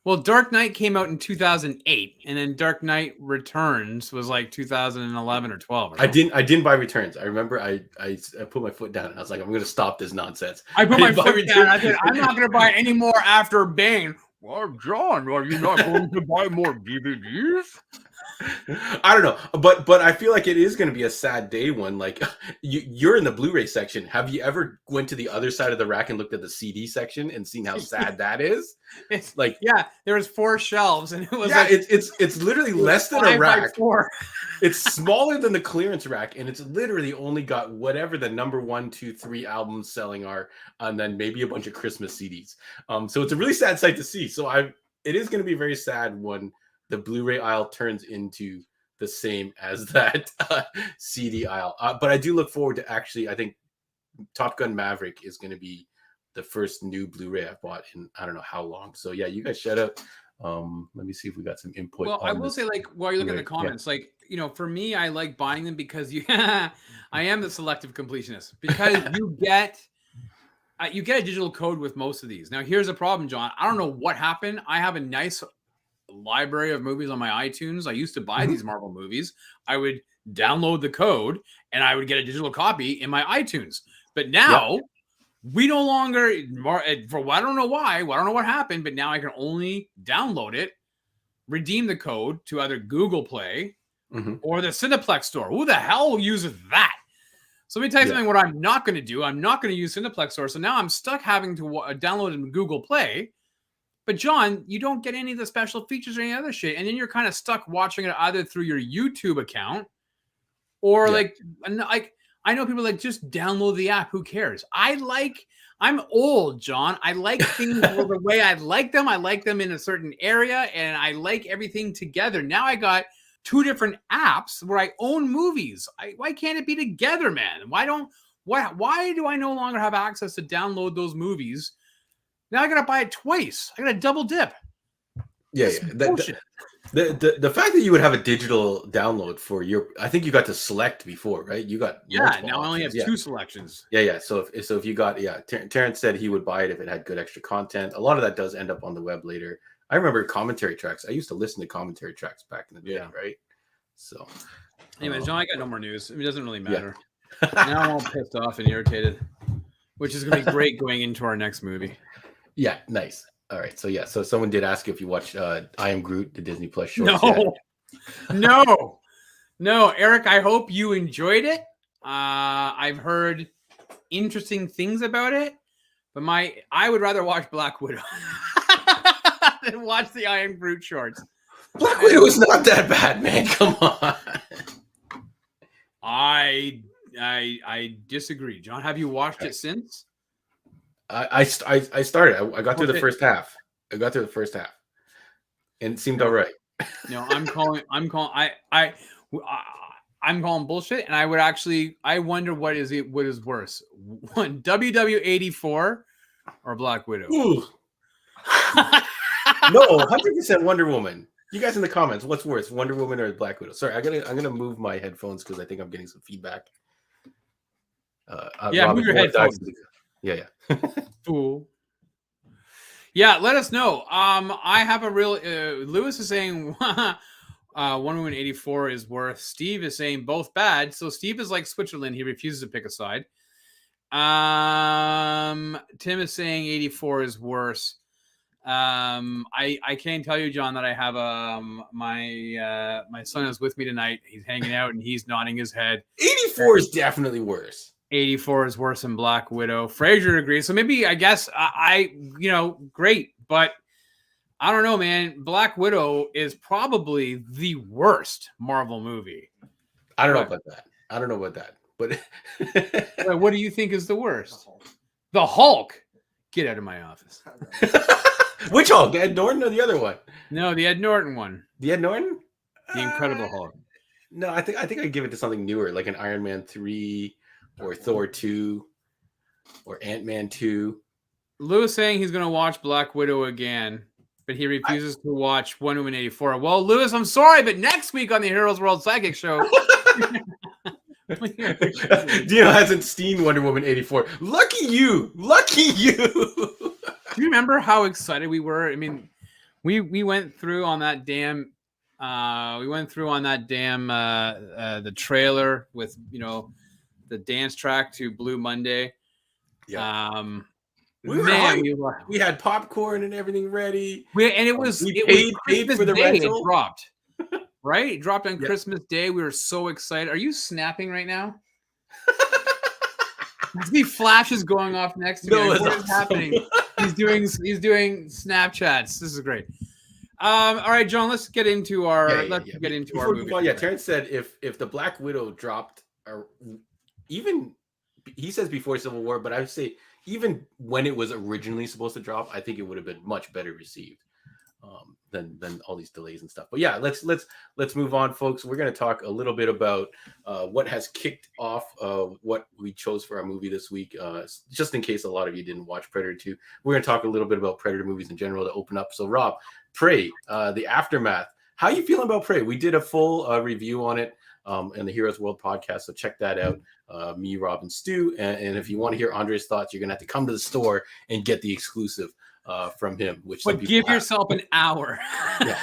Well, Dark Knight came out in 2008, and then Dark Knight Returns was like 2011 or 12. I didn't buy Returns. I remember I put my foot down and I was like, I'm going to stop this nonsense. I put my foot down. I said, I'm not going to buy any more after Bane. Well, John, are you not going to buy more DVDs? I don't know, but I feel like it is going to be a sad day one. Like, you're in the Blu-ray section. Have you ever went to the other side of the rack and looked at the CD section and seen how sad that is? It's like, there was 4 shelves, and it was it's literally less than a rack. 4. It's smaller than the clearance rack, and it's literally only got whatever the number 1, 2, 3 albums selling are, and then maybe a bunch of Christmas CDs. So it's a really sad sight to see. So it is going to be very sad when the Blu-ray aisle turns into the same as that CD aisle. But I do look forward to I think Top Gun Maverick is going to be the first new Blu-ray I've bought in I don't know how long. So yeah, you guys shout out. Let me see if we got some input. Well, I will say, like, while you look at the comments, like, for me, I like buying them because I am the selective completionist, because you get a digital code with most of these. Now, here's a problem, John. I don't know what happened. I have a nice library of movies on my iTunes. I used to buy these Marvel movies. I would download the code and I would get a digital copy in my iTunes. But now we no longer, I don't know why, I don't know what happened, but now I can only download it, redeem the code to either Google Play or the Cineplex store. Who the hell uses that? So let me tell you something, what I'm not going to do. I'm not going to use Cineplex store. So now I'm stuck having to download it in Google Play. But John, you don't get any of the special features or any other shit. And then you're kind of stuck watching it either through your YouTube account or like I know people like, just download the app. Who cares? I'm old, John. I like things the way I like them. I like them in a certain area and I like everything together. Now I got 2 different apps where I own movies. Why can't it be together, man? Why do I no longer have access to download those movies? Now I gotta buy it twice. I gotta double dip. Yeah. The fact that you would have a digital download for I think you got to select before, right? You got now I only have 2 selections. Yeah. So if you got Terrence said he would buy it if it had good extra content. A lot of that does end up on the web later. I remember commentary tracks. I used to listen to commentary tracks back in the day, right? So, anyways, John, I got no more news. It doesn't really matter. Now I'm all pissed off and irritated, which is gonna be great going into our next movie. Yeah, nice. All right. So someone did ask you if you watched I Am Groot, the Disney Plus short. No, Eric, I hope you enjoyed it. I've heard interesting things about it, but I would rather watch Black Widow than watch the I Am Groot shorts. Black Widow is not that bad, man. Come on. I disagree, John. Have you watched it since? I started. I got through the first half. And it seemed all right. No, I'm calling bullshit, and I wonder what is worse, one WW84 or Black Widow. No, 100% Wonder Woman. You guys in the comments, what's worse, Wonder Woman or Black Widow? Sorry, I'm gonna move my headphones because I think I'm getting some feedback. Move your headphones. Yeah. Fool. Yeah, let us know. I have a real. Lewis is saying Wonder Woman 84 is worth. Steve is saying both bad. So Steve is like Switzerland. He refuses to pick a side. Tim is saying 84 is worse. I can't tell you, John, that I have my son is with me tonight. He's hanging out and he's nodding his head. 84 is definitely worse. 84 is worse than Black Widow. Fraser agrees. So maybe I guess great, but I don't know, man. Black Widow is probably the worst Marvel movie. I don't know about that. But what do you think is the worst? The Hulk. Get out of my office. Which Hulk? The Ed Norton or the other one? No, the Ed Norton one. The Ed Norton? The Incredible Hulk. No, I think I'd give it to something newer, like an Iron Man 3 or Thor 2 or Ant-Man 2. Lewis saying he's going to watch Black Widow again, but he refuses to watch Wonder Woman 84. Well, Lewis, I'm sorry, but next week on the Heroes World Psychic Show... Dino hasn't seen Wonder Woman 84. Lucky you. Do you remember how excited we were? I mean, we went through on that damn the trailer with the dance track to Blue Monday. Yeah. We had popcorn and everything ready. It was paid for the rental. It dropped. Right? It dropped on Christmas Day. We were so excited. Are you snapping right now? I see flashes going off next to me. What is happening? He's doing Snapchats. This is great. All right, John. Let's get into our our movie. Well, Terrence said if the Black Widow dropped, or even he says before Civil War, but I would say even when it was originally supposed to drop, I think it would have been much better received. Than all these delays and stuff. But yeah, let's move on, folks. We're going to talk a little bit about what has kicked off what we chose for our movie this week. Just in case a lot of you didn't watch Predator 2, we're going to talk a little bit about Predator movies in general to open up. So Rob, Prey, the aftermath. How are you feeling about Prey? We did a full review on it in the Heroes World podcast, so check that out. Me, Rob, and Stu. And if you want to hear Andre's thoughts, you're going to have to come to the store and get the exclusive from him. But give yourself an hour. Yeah.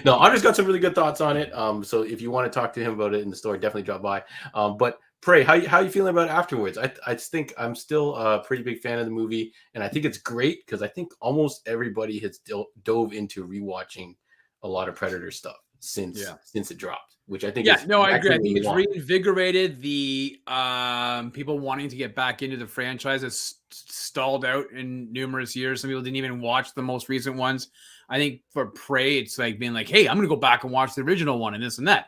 No, Andre's got some really good thoughts on it. So if you want to talk to him about it in the store, definitely drop by. But Prey, how are you feeling about it afterwards? I think I'm still a pretty big fan of the movie, and I think it's great because I think almost everybody has dove into rewatching a lot of Predator stuff since it dropped, which I think I agree. I think it's reinvigorated the people wanting to get back into the franchise. It's stalled out in numerous years. Some people didn't even watch the most recent ones. I think for Prey, it's like being like, hey, I'm going to go back and watch the original one and this and that.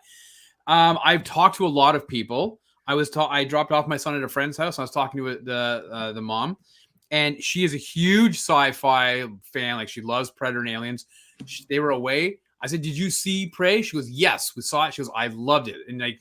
I've talked to a lot of people. I dropped off my son at a friend's house. I was talking to the mom, and she is a huge sci-fi fan. Like, she loves Predator and Aliens. They were away. I said, did you see Prey? She goes, yes, we saw it. She goes, I loved it. And like,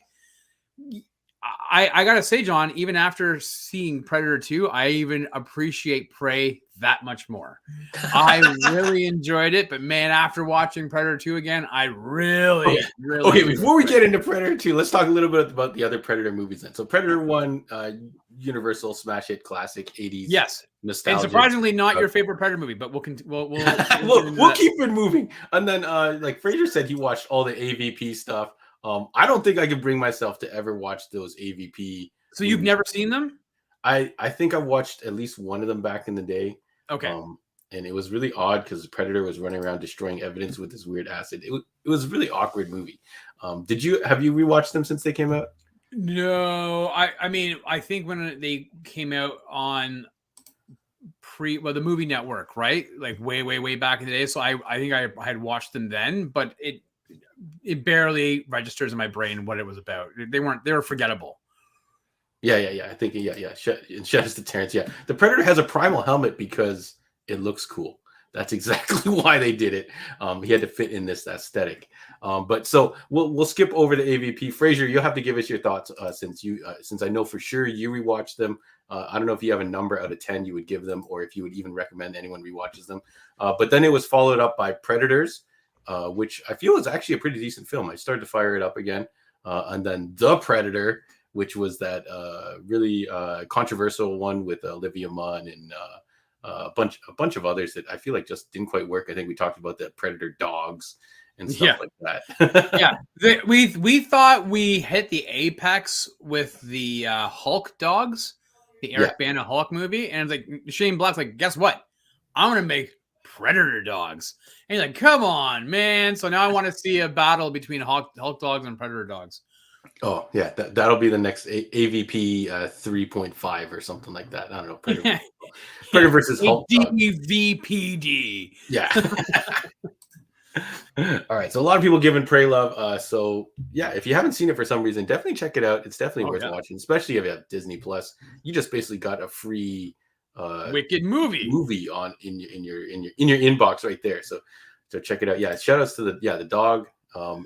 I got to say, John, even after seeing Predator 2, I even appreciate Prey that much more. I really enjoyed it. But man, after watching Predator 2 again, I really Okay, before we get into Predator 2, let's talk a little bit about the other Predator movies then. So Predator 1, Universal smash hit classic 80s. Yes. Nostalgia. And surprisingly not your favorite Predator movie, but we'll keep it moving. And then like Fraser said, he watched all the AVP stuff. I don't think I could bring myself to ever watch those AVP. So you've never seen them? I think I watched at least one of them back in the day. Okay. And it was really odd because Predator was running around destroying evidence with this weird acid. It was a really awkward movie. Have you rewatched them since they came out? No, I mean, I think when they came out on the movie network, right? Like way back in the day. So I think I had watched them then, but it barely registers in my brain what it was about. They were forgettable. Yeah. I think, yeah. Shout out to Terrence. Yeah. The Predator has a primal helmet because it looks cool. That's exactly why they did it. He had to fit in this aesthetic. But so we'll skip over the AVP. Fraser, you'll have to give us your thoughts since I know for sure you rewatched them. I don't know if you have a number out of 10 you would give them, or if you would even recommend anyone rewatches them. But then it was followed up by Predators, which I feel is actually a pretty decent film. I started to fire it up again. And then The Predator, which was that really controversial one with Olivia Munn and a bunch of others that I feel like just didn't quite work. I think we talked about the Predator dogs and stuff like that. Yeah, we thought we hit the apex with the Hulk dogs, the Eric Bana Hulk movie, and it's like Shane Black's like, guess what? I'm gonna make Predator dogs. And he's like, come on, man. So now I want to see a battle between Hulk dogs and Predator dogs. Oh yeah, that'll be the next AVP 3.5 or something like that. I don't know. Predator versus Hulk. DVPD. Yeah. All right. So a lot of people giving Prey love. So yeah, if you haven't seen it for some reason, definitely check it out. It's definitely worth watching, especially if you have Disney Plus. You just basically got a free wicked movie on in your inbox right there. So check it out. Yeah. Shout outs to the dog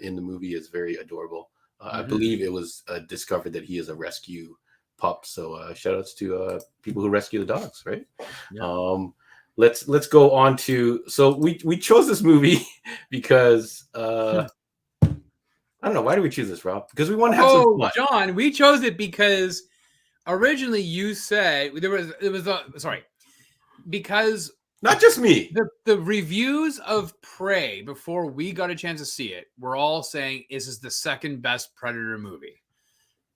in the movie is very adorable. I believe it was discovered that he is a rescue pup. So shout outs to people who rescue the dogs, right? Yeah. Let's go on to, so we chose this movie because I don't know, why do we choose this, Rob? Because we want to have some fun. John, we chose it because originally you said because not just me. The reviews of Prey before we got a chance to see it were all saying this is the second best Predator movie.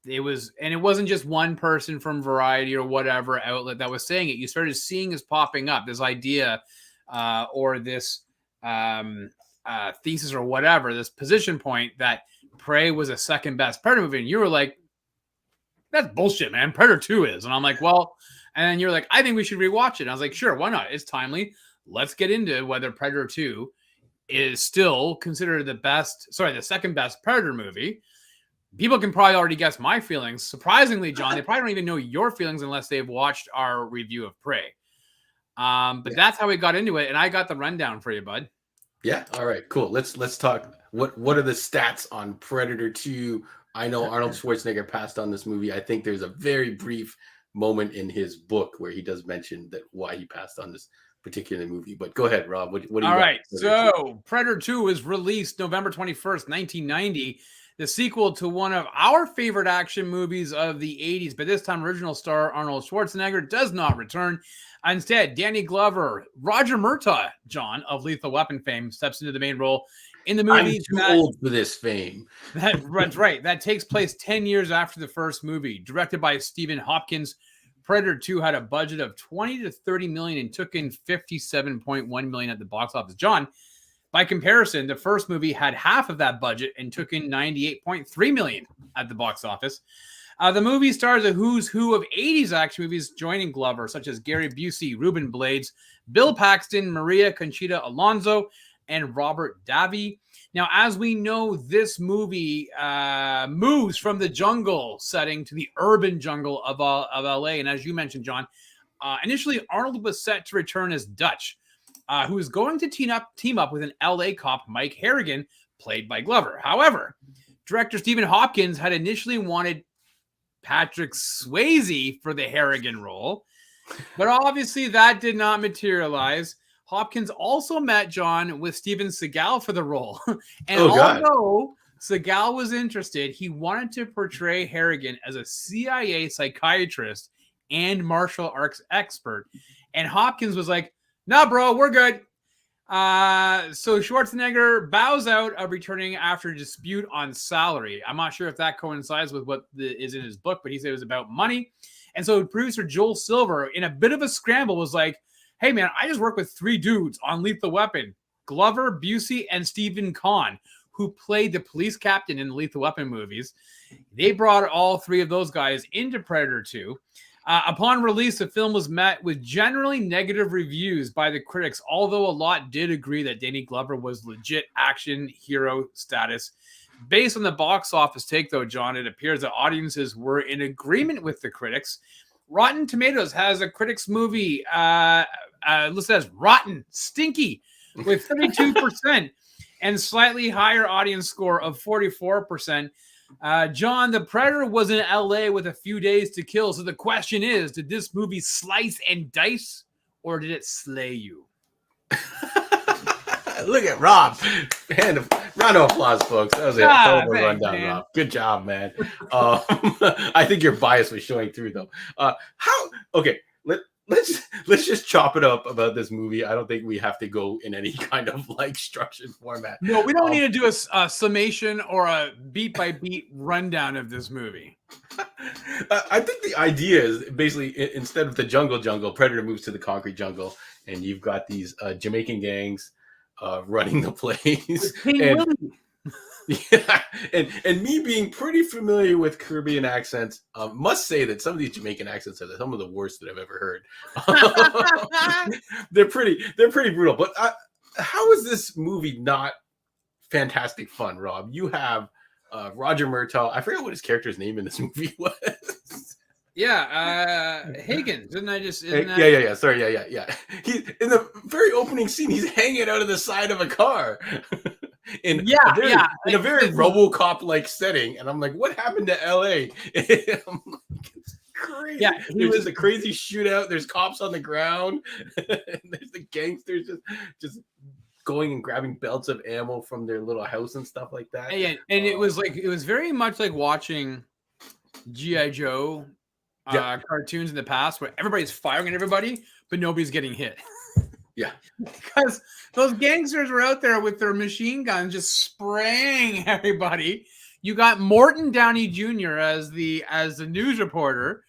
It wasn't just one person from Variety or whatever outlet that was saying it. You started seeing this popping up, this idea or this thesis or whatever, this position point that Prey was a second best Predator movie. And you were like, that's bullshit, man. Predator 2 is. And I'm like, well, and then you're like, I think we should rewatch it. And I was like, sure, why not? It's timely. Let's get into whether Predator 2 is still considered the second best Predator movie. People can probably already guess my feelings. Surprisingly, John, they probably don't even know your feelings unless they've watched our review of Prey. But that's how we got into it. And I got the rundown for you, bud. Yeah. All right, cool. Let's talk. What are the stats on Predator 2? I know Arnold Schwarzenegger passed on this movie. I think there's a very brief moment in his book where he does mention that why he passed on this particular movie. But go ahead, Rob. What do you got? All right. So Predator 2 was released November 21st, 1990. The sequel to one of our favorite action movies of the 80s, but this time original star Arnold Schwarzenegger does not return. Instead, Danny Glover, Roger Murtaugh, John, of Lethal Weapon fame, steps into the main role in the movie. I'm too old for this fame. That's right. That takes place 10 years after the first movie. Directed by Stephen Hopkins, Predator 2 had a budget of 20 to 30 million and took in 57.1 million at the box office. John, by comparison, the first movie had half of that budget and took in 98.3 million at the box office. The movie stars a who's who of 80s action movies joining Glover, such as Gary Busey, Ruben Blades, Bill Paxton, Maria Conchita Alonso, and Robert Davi. Now, as we know, this movie moves from the jungle setting to the urban jungle of LA. And as you mentioned, John, initially Arnold was set to return as Dutch, who is going to team up with an LA cop, Mike Harrigan, played by Glover. However, director Stephen Hopkins had initially wanted Patrick Swayze for the Harrigan role, but obviously that did not materialize. Hopkins also met John with Steven Seagal for the role. And although Seagal was interested, he wanted to portray Harrigan as a CIA psychiatrist and martial arts expert. And Hopkins was like, nah, bro, we're good. So Schwarzenegger bows out of returning after a dispute on salary. I'm not sure if that coincides with what is in his book, but he said it was about money. And so producer Joel Silver, in a bit of a scramble, was like, hey, man, I just worked with 3 dudes on Lethal Weapon, Glover, Busey, and Stephen Kahn, who played the police captain in the Lethal Weapon movies. They brought all 3 of those guys into Predator 2. Upon release, the film was met with generally negative reviews by the critics, although a lot did agree that Danny Glover was legit action hero status. Based on the box office take, though, John, it appears that audiences were in agreement with the critics. Rotten Tomatoes has a critics movie listed as rotten, stinky, with 32% and slightly higher audience score of 44%. John, the Predator was in LA with a few days to kill. So the question is, did this movie slice and dice or did it slay you? Look at Rob. Round of applause, folks. That was a hell of a rundown, Rob. Good job, man. I think your bias was showing through, though. Let's just chop it up about this movie. I don't think we have to go in any kind of like structured format. No, we don't need to do a summation or a beat by beat rundown of this movie. I think the idea is basically instead of the jungle, Predator moves to the concrete jungle, and you've got these Jamaican gangs running the place. Yeah, and me being pretty familiar with Caribbean accents, must say that some of these Jamaican accents are some of the worst that I've ever heard. They're pretty brutal. But how is this movie not fantastic fun, Rob? You have Roger Murtaugh. I forget what his character's name in this movie was. Yeah, Hagen. Didn't I just? Yeah. Sorry, yeah. He in the very opening scene, he's hanging out of the side of a car. In a very RoboCop-like setting, and I'm like, what happened to LA? I'm like, it's crazy. Yeah, there's just a crazy shootout. There's cops on the ground. And there's the gangsters just going and grabbing belts of ammo from their little house and stuff like that. And it was very much like watching G.I. Joe cartoons in the past, where everybody's firing at everybody, but nobody's getting hit. Yeah, because those gangsters were out there with their machine guns just spraying everybody. You got Morton Downey Jr. as the news reporter,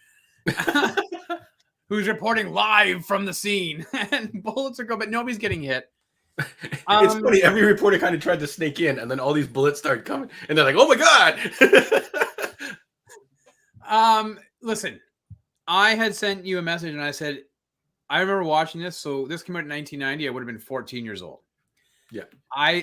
who's reporting live from the scene, and bullets are going, but nobody's getting hit. It's funny. Every reporter kind of tried to snake in, and then all these bullets start coming, and they're like, "Oh my god!" Listen, I had sent you a message, and I said, I remember watching this. So this came out in 1990. I would have been 14 years old. Yeah.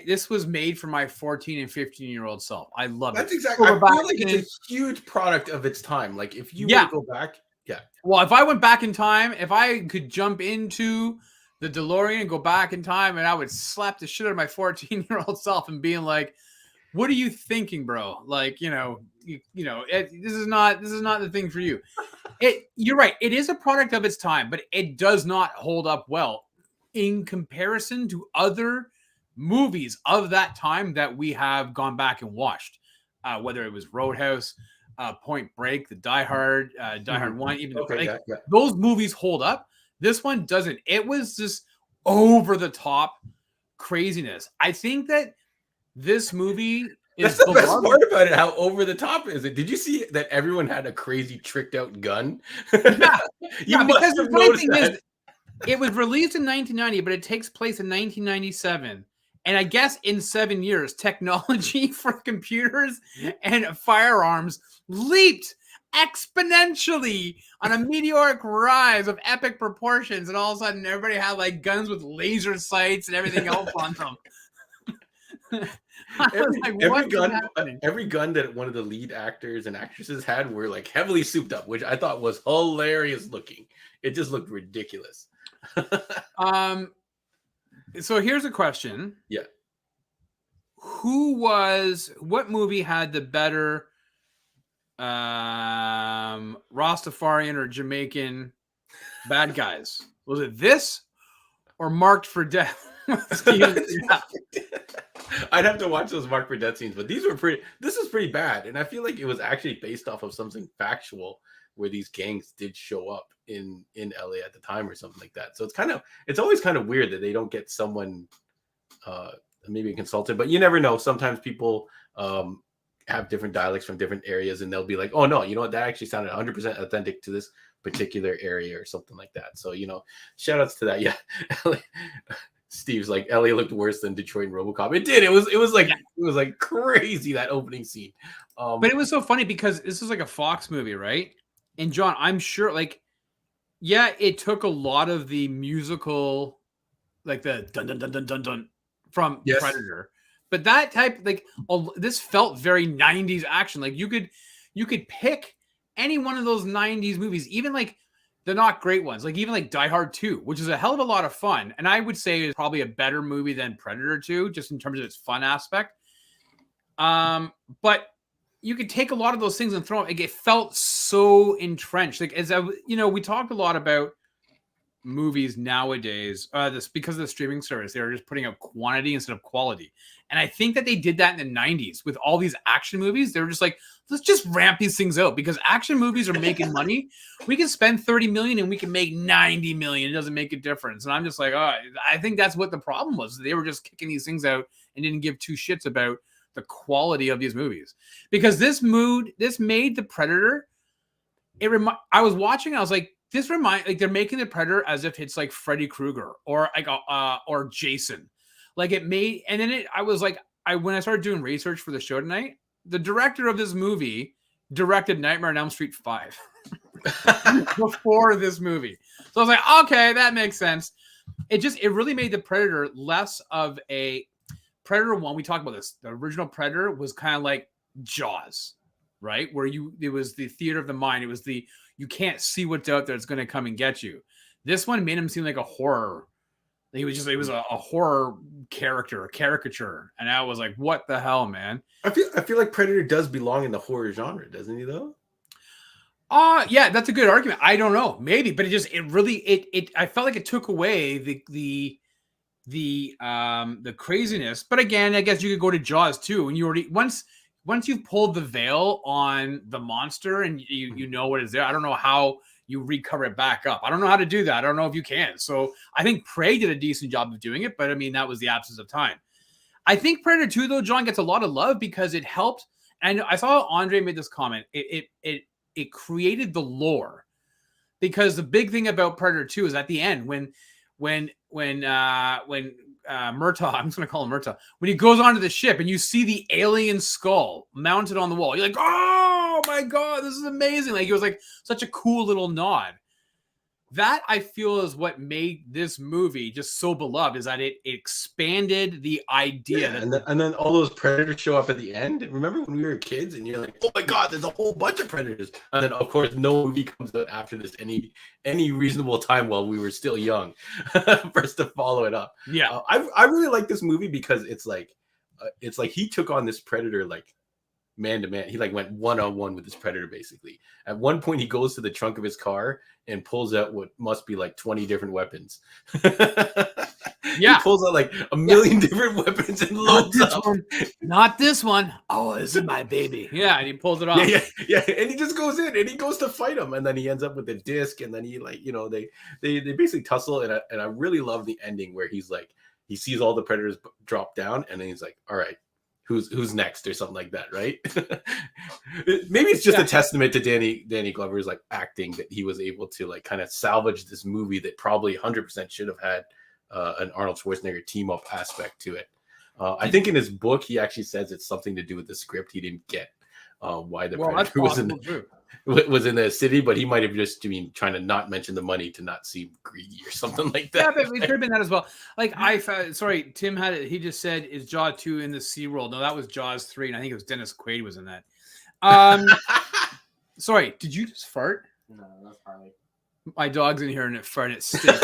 This was made for my 14 and 15-year-old self. I love it. That's exactly. I feel like it's a huge product of its time. Like if you were to go back. Yeah. Well, if I went back in time, if I could jump into the DeLorean and go back in time, and I would slap the shit out of my 14-year-old self and being like, what are you thinking, bro? Like, this is not the thing for you. You're right. It is a product of its time, but it does not hold up well in comparison to other movies of that time that we have gone back and watched, whether it was Roadhouse, Point Break, the Die Hard, Die Hard 1, even those movies hold up. This one doesn't. It was just over the top craziness. I think that this movie is the best part about it. How over the top is it? Did you see that everyone had a crazy tricked out gun? Yeah, because the funny thing is, it was released in 1990, but it takes place in 1997. And I guess in 7 years, technology for computers and firearms leaped exponentially on a meteoric rise of epic proportions. And all of a sudden, everybody had like guns with laser sights and everything else on them. Every gun that one of the lead actors and actresses had were like heavily souped up, which I thought was hilarious looking. It just looked ridiculous. So here's a question. Yeah. What movie had the better Rastafarian or Jamaican bad guys? Was it this or Marked for Death? I'd have to watch those Marked for Death scenes, but this was pretty bad. And I feel like it was actually based off of something factual where these gangs did show up in LA at the time or something like that. So it's always kind of weird that they don't get someone, maybe a consultant, but you never know. Sometimes people have different dialects from different areas, and they'll be like, oh no, you know what? That actually sounded 100% authentic to this particular area or something like that. So, shout outs to that. Yeah. Steve's like, LA looked worse than Detroit and RoboCop. It did. It was like crazy, that opening scene. But it was so funny because this is like a Fox movie, right? And John, I'm sure, like, yeah, it took a lot of the musical, like the dun dun dun dun dun dun from Yes. Predator, but that type, like, this felt very 90s action. Like you could pick any one of those 90s movies, even like the not great ones, like even like Die Hard 2, which is a hell of a lot of fun, and I would say is probably a better movie than Predator 2, just in terms of its fun aspect. But you could take a lot of those things and throw them. Like, it felt so entrenched. Like, as I, we talk a lot about movies nowadays, this because of the streaming service, they're just putting out quantity instead of quality. And I think that they did that in the 90s with all these action movies. They were just like, let's just ramp these things out because action movies are making money. We can spend 30 million and we can make 90 million. It doesn't make a difference. And I'm just like, oh, I think that's what the problem was. They were just kicking these things out and didn't give two shits about the quality of these movies. Because this made the Predator. I was watching, I was like, like they're making the Predator as if it's like Freddy Krueger or like or Jason. Like it made, and then I was like, when I started doing research for the show tonight, the director of this movie directed Nightmare on Elm Street 5 before this movie. So I was like, okay, that makes sense. It really made the Predator less of a Predator 1. We talked about this. The original Predator was kind of like Jaws, right? Where it was the theater of the mind. It was you can't see what's out there. It's going to come and get you. This one made him seem like a horror. He was a horror character, a caricature. And I was like, what the hell, man? I feel like Predator does belong in the horror genre, doesn't he though? Yeah, that's a good argument. I don't know. Maybe, but I felt like it took away the craziness. But again, I guess you could go to Jaws too. And you already once you've pulled the veil on the monster and you know what is there. I don't know how you recover it back up. I don't know how to do that. I don't know if you can. So I think Prey did a decent job of doing it, but I mean, that was the absence of time. I think Predator 2 though, John, gets a lot of love because it helped. And I saw Andre made this comment. It created the lore, because the big thing about Predator 2 is at the end when Murtaugh, I'm just going to call him Murtaugh, when he goes onto the ship and you see the alien skull mounted on the wall, you're like, oh my God, this is amazing. Like, it was like such a cool little nod. That I feel is what made this movie just so beloved, is that it expanded the idea. Yeah, and then all those predators show up at the end. Remember when we were kids and you're like, oh my God, there's a whole bunch of predators. And then of course no movie comes out after this any reasonable time while we were still young for us to follow it up. Yeah. I really like this movie because it's like he took on this predator like man to man. He like went one-on-one with this predator basically. At one point he goes to the trunk of his car and pulls out what must be like 20 different weapons. Yeah, he pulls out like a million different weapons and loads up. Not this one. Oh, this is my baby. Yeah, and he pulls it off. Yeah. And he just goes in and he goes to fight him, and then he ends up with a disc, and then he like, you know, they basically tussle, and I really love the ending where he's like, he sees all the predators drop down, and then he's like, all right, who's next or something like that, right? Maybe it's just a testament to Danny Glover's like acting that he was able to like kind of salvage this movie that probably 100% should have had an Arnold Schwarzenegger team up aspect to it. I think in his book he actually says it's something to do with the script. He didn't get why the Predator was in the city, but he might have just been trying to not mention the money to not seem greedy or something like that. Yeah, but it could have been that as well. Like Tim had it. He just said, "Is Jaws 2 in the SeaWorld?" No, that was Jaws 3, and I think it was Dennis Quaid was in that. Sorry, did you just fart? No, that's Harley. My dog's in here and it farted. It stinks.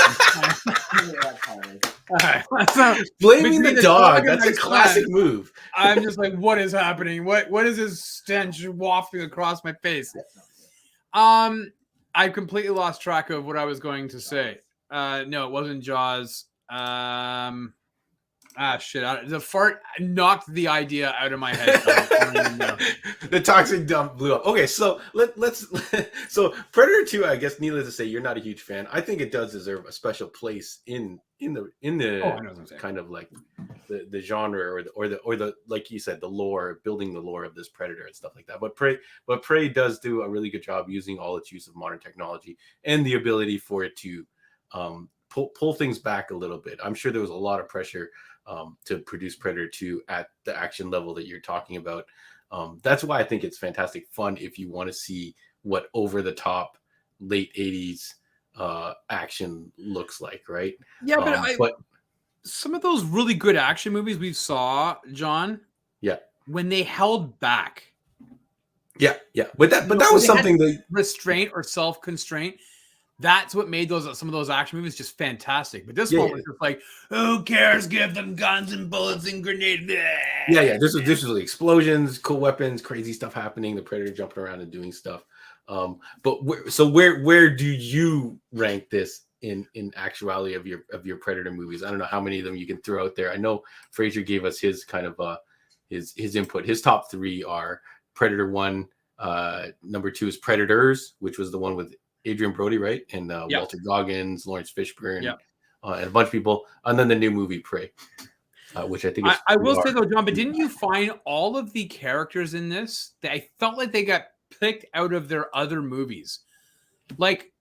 Blaming the dog. That's a classic move. I'm just like, what is happening? What is this stench wafting across my face? I completely lost track of what I was going to say. No, it wasn't Jaws. Shit. The fart knocked the idea out of my head. The toxic dump blew up. Okay, so let's so Predator 2, I guess needless to say, you're not a huge fan. I think it does deserve a special place in the kind of like the genre or the like you said, the lore, building the lore of this Predator and stuff like that. But Prey does do a really good job using all its use of modern technology and the ability for it to pull things back a little bit. I'm sure there was a lot of pressure to produce Predator 2 at the action level that you're talking about. That's why I think it's fantastic fun if you want to see what over the top late 80s action looks like, right? Yeah, but some of those really good action movies we saw, John, yeah, when they held back, yeah, but that you know, when was they had something that restraint or self-constraint, that's what made some of those action movies just fantastic. But this one was just like, who cares? Give them guns and bullets and grenades. Yeah. This was explosions, cool weapons, crazy stuff happening. The Predator jumping around and doing stuff. But where do you rank this in actuality of your Predator movies? I don't know how many of them you can throw out there. I know Fraser gave us his kind of his input. His top 3 are Predator 1. Number 2 is Predators, which was the one with Adrian Brody, right? And Walter Goggins, Lawrence Fishburne, and a bunch of people. And then the new movie Prey, which I think is I will say though, John, but didn't you find all of the characters in this that I felt like they got picked out of their other movies? Like,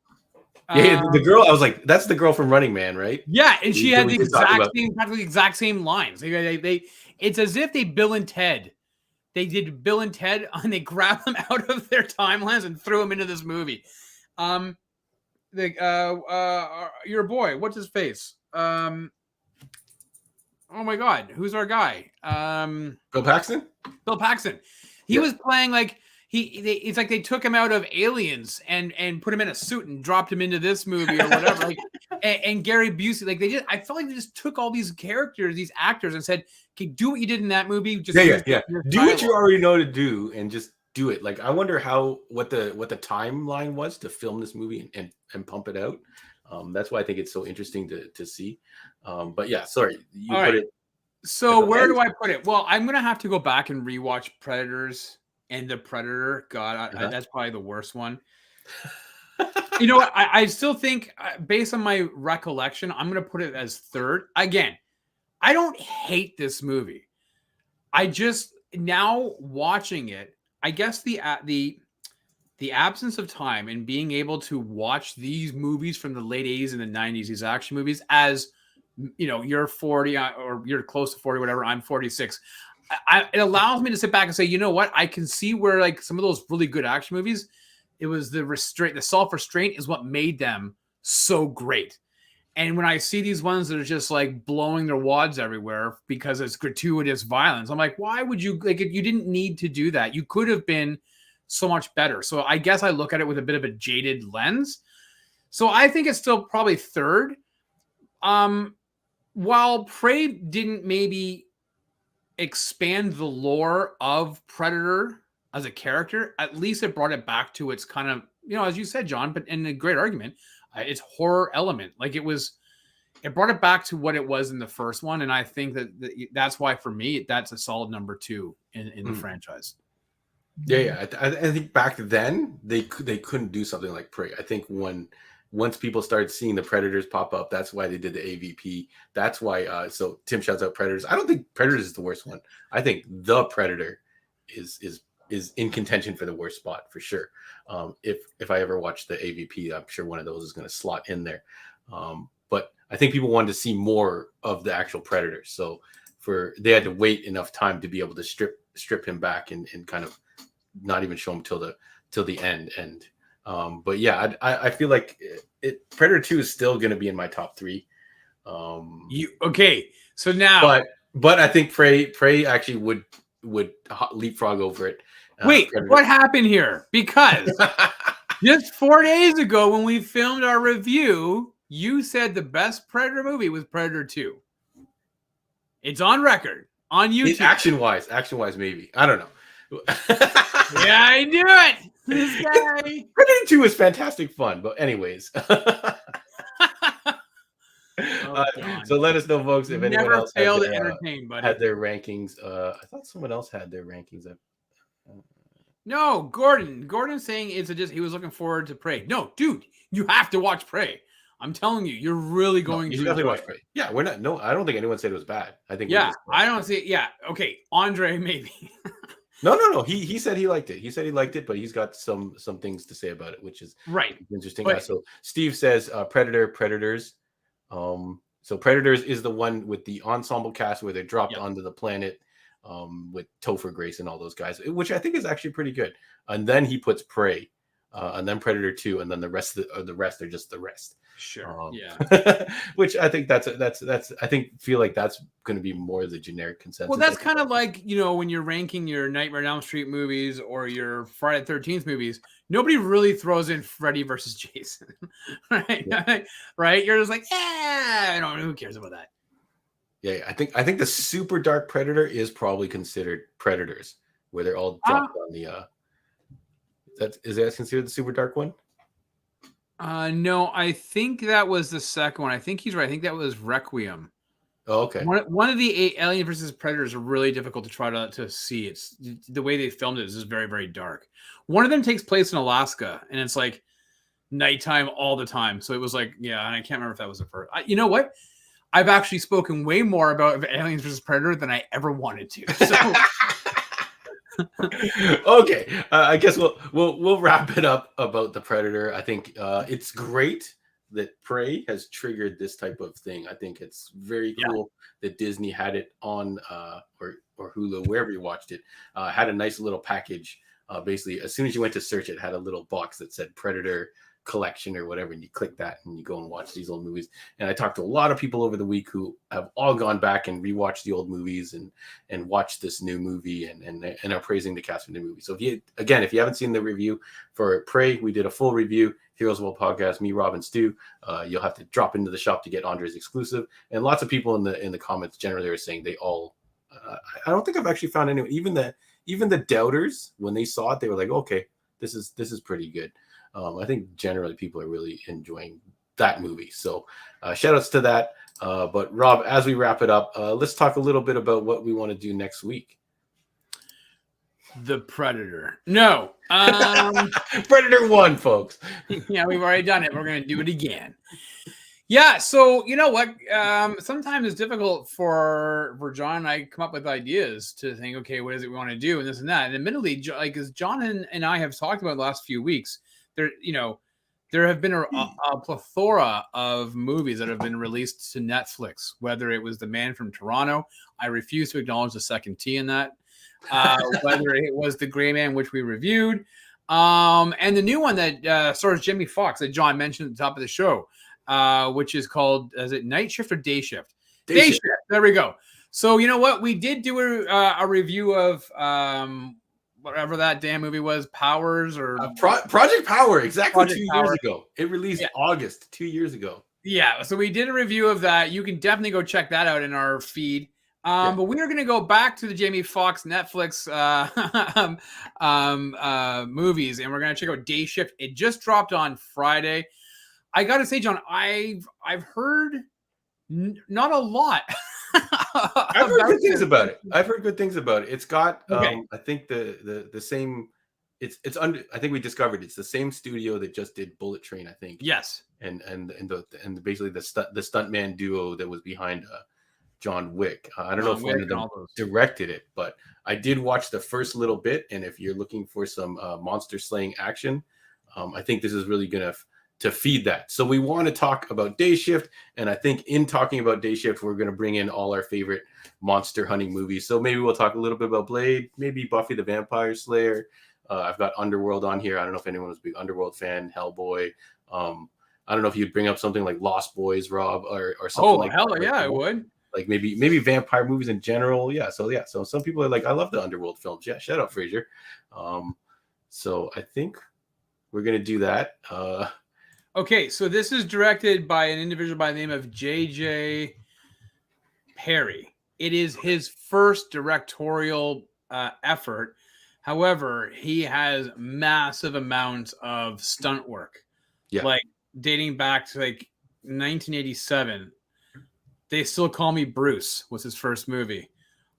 the girl, I was like, that's the girl from Running Man, right? Yeah, and she had the practically exact same lines. They it's as if they Bill and Ted. They did Bill and Ted, and they grabbed them out of their timelines and threw them into this movie. Your boy, what's his face? Oh my God, who's our guy? Bill Paxton. Bill Paxton. He was playing like it's like they took him out of Aliens and put him in a suit and dropped him into this movie or whatever. Like, and Gary Busey, like I felt like they just took all these characters, these actors, and said, "Okay, do what you did in that movie. Just do what you already know to do, and just do it." Like, I wonder what the timeline was to film this movie and pump it out. That's why I think it's so interesting to see. But yeah, sorry, you put it. So where do I put it? Well, I'm gonna have to go back and rewatch Predators and The Predator. God, that's probably the worst one. You know what? I still think, based on my recollection, I'm gonna put it as third. Again, I don't hate this movie. I just, now watching it, I guess the absence of time and being able to watch these movies from the late 80s and the 90s, these action movies, as you know, you're 40 or you're close to 40, whatever, I'm 46. It allows me to sit back and say, you know what? I can see where, like, some of those really good action movies, it was the self-restraint is what made them so great. And when I see these ones that are just like blowing their wads everywhere because it's gratuitous violence, I'm like, why would you, like, you didn't need to do that. You could have been so much better. So I guess I look at it with a bit of a jaded lens. So I think it's still probably third. While Prey didn't maybe expand the lore of Predator as a character, at least it brought it back to its kind of, you know, as you said, John, but in a great argument, its horror element. Like, it brought it back to what it was in the first one. And I think that's why, for me, that's a solid number 2 in the franchise. Yeah. I think back then they couldn't do something like Prey. I think once people started seeing the Predators pop up, that's why they did the AVP. That's why. So Tim shouts out Predators. I don't think Predators is the worst one. I think The Predator is in contention for the worst spot for sure. If I ever watch the AVP, I'm sure one of those is going to slot in there. But I think people wanted to see more of the actual Predator, so they had to wait enough time to be able to strip him back and kind of not even show him till the end. And but yeah, I feel like Predator 2 is still going to be in my top 3. Okay? So now, but I think Prey actually would leapfrog over it. Wait, what happened here? Because just 4 days ago, when we filmed our review, you said the best Predator movie was Predator 2. It's on record on YouTube. Action wise, maybe. I don't know. Yeah, I knew it. This guy. Predator 2 is fantastic fun, but anyways. So let us know, folks, if anyone else had their rankings. I thought someone else had their rankings. No, Gordon's saying he was looking forward to Prey. No, dude, you have to watch Prey. I'm telling you, you're really going to definitely watch Prey. Yeah, we're not. No, I don't think anyone said it was bad. I think. Yeah, I don't see it. Yeah, okay, Andre maybe. No. He said he liked it. He said he liked it, but he's got some things to say about it, which is interesting. But, so Steve says Predators. So Predators is the one with the ensemble cast where they're dropped onto the planet, with Topher Grace and all those guys, which I think is actually pretty good. And then he puts Prey and then Predator 2, and then the rest are just the rest. Sure. Yeah. Which I think that's feel like that's going to be more the generic consensus. Well, that's kind of like, you know, when you're ranking your Nightmare on Elm Street movies or your Friday the 13th movies, nobody really throws in Freddy versus Jason, right? Yeah. Right? You're just like, I don't know, who cares about that? Yeah, I think the super dark Predator is probably considered Predators, where they're all dropped on the. Is that considered the super dark one? No, I think that was the second one. I think he's right. I think that was Requiem. Oh, okay. One of the Alien versus Predators are really difficult to try to see. It's the way they filmed it is just very, very dark. One of them takes place in Alaska, and it's like nighttime all the time. So it was like, yeah, and I can't remember if that was the first. You know what? I've actually spoken way more about Aliens versus Predator than I ever wanted to. So. Okay, I guess we'll wrap it up about the Predator. I think it's great that Prey has triggered this type of thing. I think it's very cool that Disney had it on or Hulu, wherever you watched it, had a nice little package. Basically, as soon as you went to search, it had a little box that said Predator collection or whatever, and you click that and you go and watch these old movies. And I talked to a lot of people over the week who have all gone back and rewatched the old movies and watched this new movie and are praising the cast of the movie. So if you haven't seen the review for Prey, we did a full review, Heroes of World podcast, me, Rob, and Stu. You'll have to drop into the shop to get Andre's exclusive. And lots of people in the comments generally are saying they all I don't think I've actually found anyone, even the doubters, when they saw it, they were like, okay, this is pretty good. I think generally people are really enjoying that movie. So shout outs to that. But Rob, as we wrap it up, let's talk a little bit about what we want to do next week. The Predator. No. Predator 1, folks. Yeah, we've already done it. We're going to do it again. Yeah, so you know what? Sometimes it's difficult for John and I come up with ideas to think, okay, what is it we want to do and this and that. And admittedly, like as John and I have talked about the last few weeks, there have been a plethora of movies that have been released to Netflix, whether it was The Man from Toronto. I refuse to acknowledge the second T in that. Whether it was The Gray Man, which we reviewed, and the new one that stars Jamie Foxx that John mentioned at the top of the show, which is called, is it Night Shift or Day Shift? Day Shift. There we go. So you know what? We did do a review of whatever that damn movie was, Powers or Project Power, exactly. Project 2 Power. years ago. It released August 2 years ago. Yeah, so we did a review of that. You can definitely go check that out in our feed. But we are going to go back to the Jamie Foxx Netflix movies, and we're going to check out Day Shift. It just dropped on Friday. I got to say, John, I've heard not a lot. I've heard good things about it. It's got I think the same. It's under. I think we discovered it's the same studio that just did Bullet Train. I think. Yes. And basically the stuntman duo that was behind John Wick. I don't know if one of them directed it, but I did watch the first little bit. And if you're looking for some monster slaying action, I think this is really gonna to feed that. So we want to talk about Day Shift, and I think in talking about Day Shift, we're going to bring in all our favorite monster hunting movies. So maybe we'll talk a little bit about Blade, maybe Buffy the Vampire Slayer. I've got Underworld on here. I don't know if anyone was a big Underworld fan. Hellboy. I don't know if you'd bring up something like Lost Boys, Rob, or something like that. Oh, hell yeah, I would. Like maybe vampire movies in general. Yeah. So some people are like, I love the Underworld films. Yeah. Shout out Fraser. So I think we're going to do that. Okay, so this is directed by an individual by the name of J.J. Perry. It is his first directorial effort. However, he has massive amounts of stunt work. Yeah. Like dating back to like 1987. They Still Call Me Bruce was his first movie.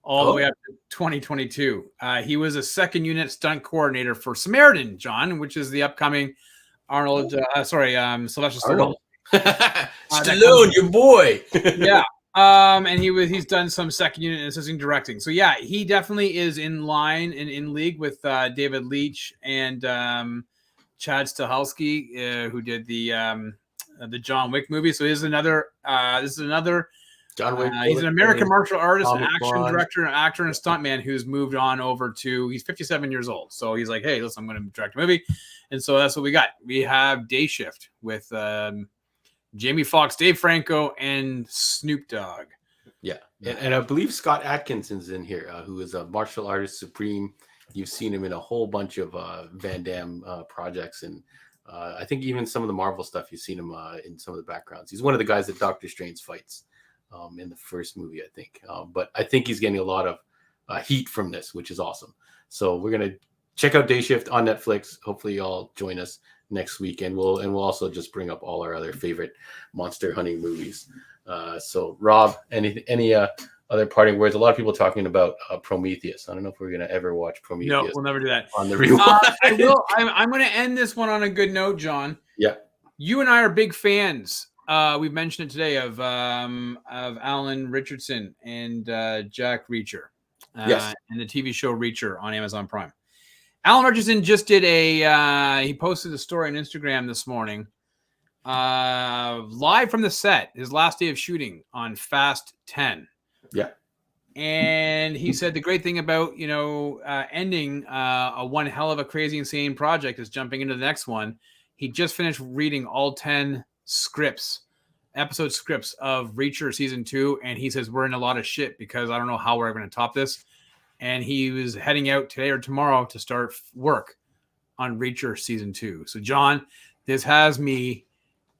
All the way up to 2022. He was a second unit stunt coordinator for Samaritan, John, which is the upcoming Sylvester Stallone. Stallone, your boy. Yeah. And he's done some second unit and assisting directing. So yeah, he definitely is in line and in league with David Leitch and Chad Stahelski, who did the John Wick movie. So this is another John Wick. He's an American martial artist, Atomic action Blonde. director, actor, and stuntman who's moved on over to. He's 57 years old, so he's like, "Hey, listen, I'm going to direct a movie," and so that's what we got. We have Day Shift with Jamie Foxx, Dave Franco, and Snoop Dogg. Yeah, and I believe Scott Adkinson's in here, who is a martial artist supreme. You've seen him in a whole bunch of Van Damme projects, and I think even some of the Marvel stuff, you've seen him in some of the backgrounds. He's one of the guys that Doctor Strange fights in the first movie, I think. But I think he's getting a lot of heat from this, which is awesome. So we're going to check out Day Shift on Netflix. Hopefully y'all join us next week, and we'll also just bring up all our other favorite monster hunting movies. So Rob, any other parting words? A lot of people talking about Prometheus. I don't know if we're going to ever watch Prometheus. No, we'll never do that. On the rewatch. I will. I'm going to end this one on a good note, John. Yeah. You and I are big fans. We've mentioned it today of Alan Richardson and Jack Reacher. Yes. And the TV show Reacher on Amazon Prime. Alan Richardson just did he posted a story on Instagram this morning. Live from the set, his last day of shooting on Fast 10. Yeah. And he said the great thing about, ending a one hell of a crazy, insane project is jumping into the next one. He just finished reading all 10 episode scripts of Reacher season 2. And he says, we're in a lot of shit because I don't know how we're going to top this. And he was heading out today or tomorrow to start work on Reacher season 2. So John, this has me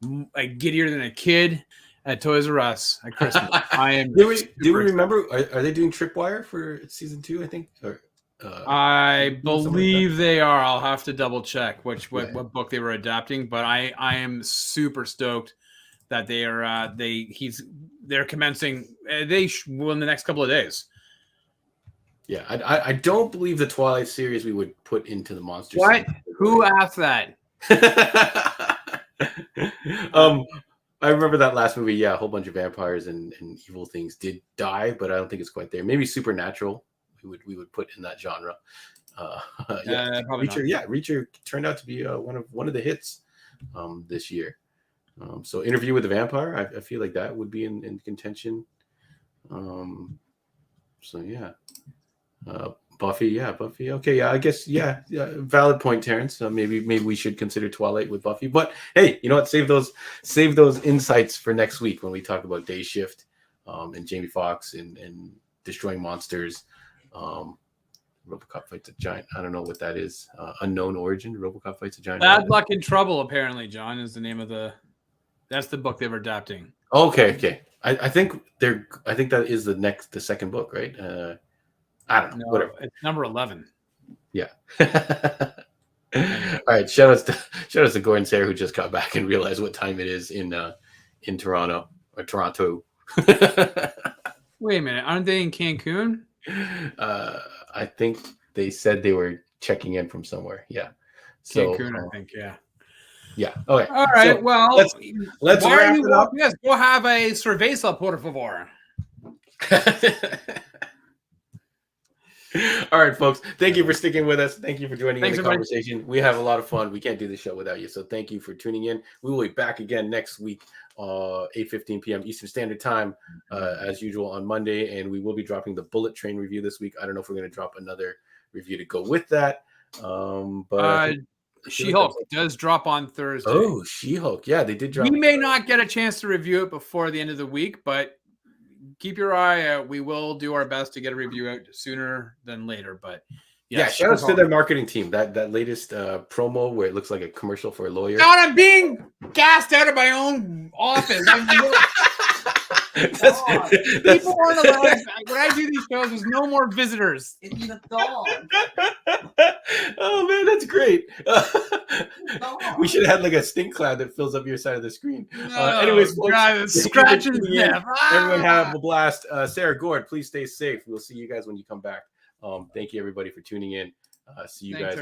giddier than a kid at Toys R Us at Christmas. I am. Do we remember? Are they doing Tripwire for season 2? I think. Or, I believe like they are. I'll have to double check what book they were adapting. But I am super stoked that they are. They're commencing. They will in the next couple of days. Yeah, I don't believe the Twilight series we would put into the monster. What? Who asked that? I remember that last movie. Yeah, a whole bunch of vampires and evil things did die, but I don't think it's quite there. Maybe Supernatural we would put in that genre. Reacher, Reacher turned out to be one of the hits this year. So Interview with the Vampire, I feel like that would be in contention. So yeah. Buffy. Okay, yeah, I guess, yeah, valid point, Terrence. Maybe we should consider Twilight with Buffy. But hey, you know what? Save those insights for next week when we talk about Day Shift, and Jamie Foxx and destroying monsters. RoboCop fights a giant. I don't know what that is. Unknown origin. RoboCop fights a giant. Bad Luck in Trouble. Apparently, John is the name of that's the book they were adapting. Okay. I think that is the second book, right? I don't know. Whatever. It's number 11. Yeah. All right. Shout out to Gordon Sayre, who just got back and realized what time it is in Toronto. Wait a minute. Aren't they in Cancun? I think they said they were checking in from somewhere. Yeah. So, Cancun, I think. Yeah. Yeah. Okay. All right. So well, let's wrap it up. Yes. Go have a cerveza, por favor. All right, folks. Thank you for sticking with us. Thank you for joining in the conversation. We have a lot of fun. We can't do the show without you. So thank you for tuning in. We will be back again next week, 8:15 p.m. Eastern Standard Time, as usual on Monday. And we will be dropping the Bullet Train review this week. I don't know if we're going to drop another review to go with that. But She-Hulk does drop on Thursday. Oh, She-Hulk. Yeah, they did drop. We may not get a chance to review it before the end of the week, but keep your eye out. We will do our best to get a review out sooner than later. But yeah, shout outs to their marketing team. That latest promo where it looks like a commercial for a lawyer. God, I'm being gassed out of my own office. People aren't allowed. When I do these shows, there's no more visitors. It's the dog. Oh man, that's great. We should have had like a stink cloud that fills up your side of the screen. Anyways, God, scratching. Everyone have a blast. Sarah Gord, please stay safe. We'll see you guys when you come back. Thank you everybody for tuning in. See you guys.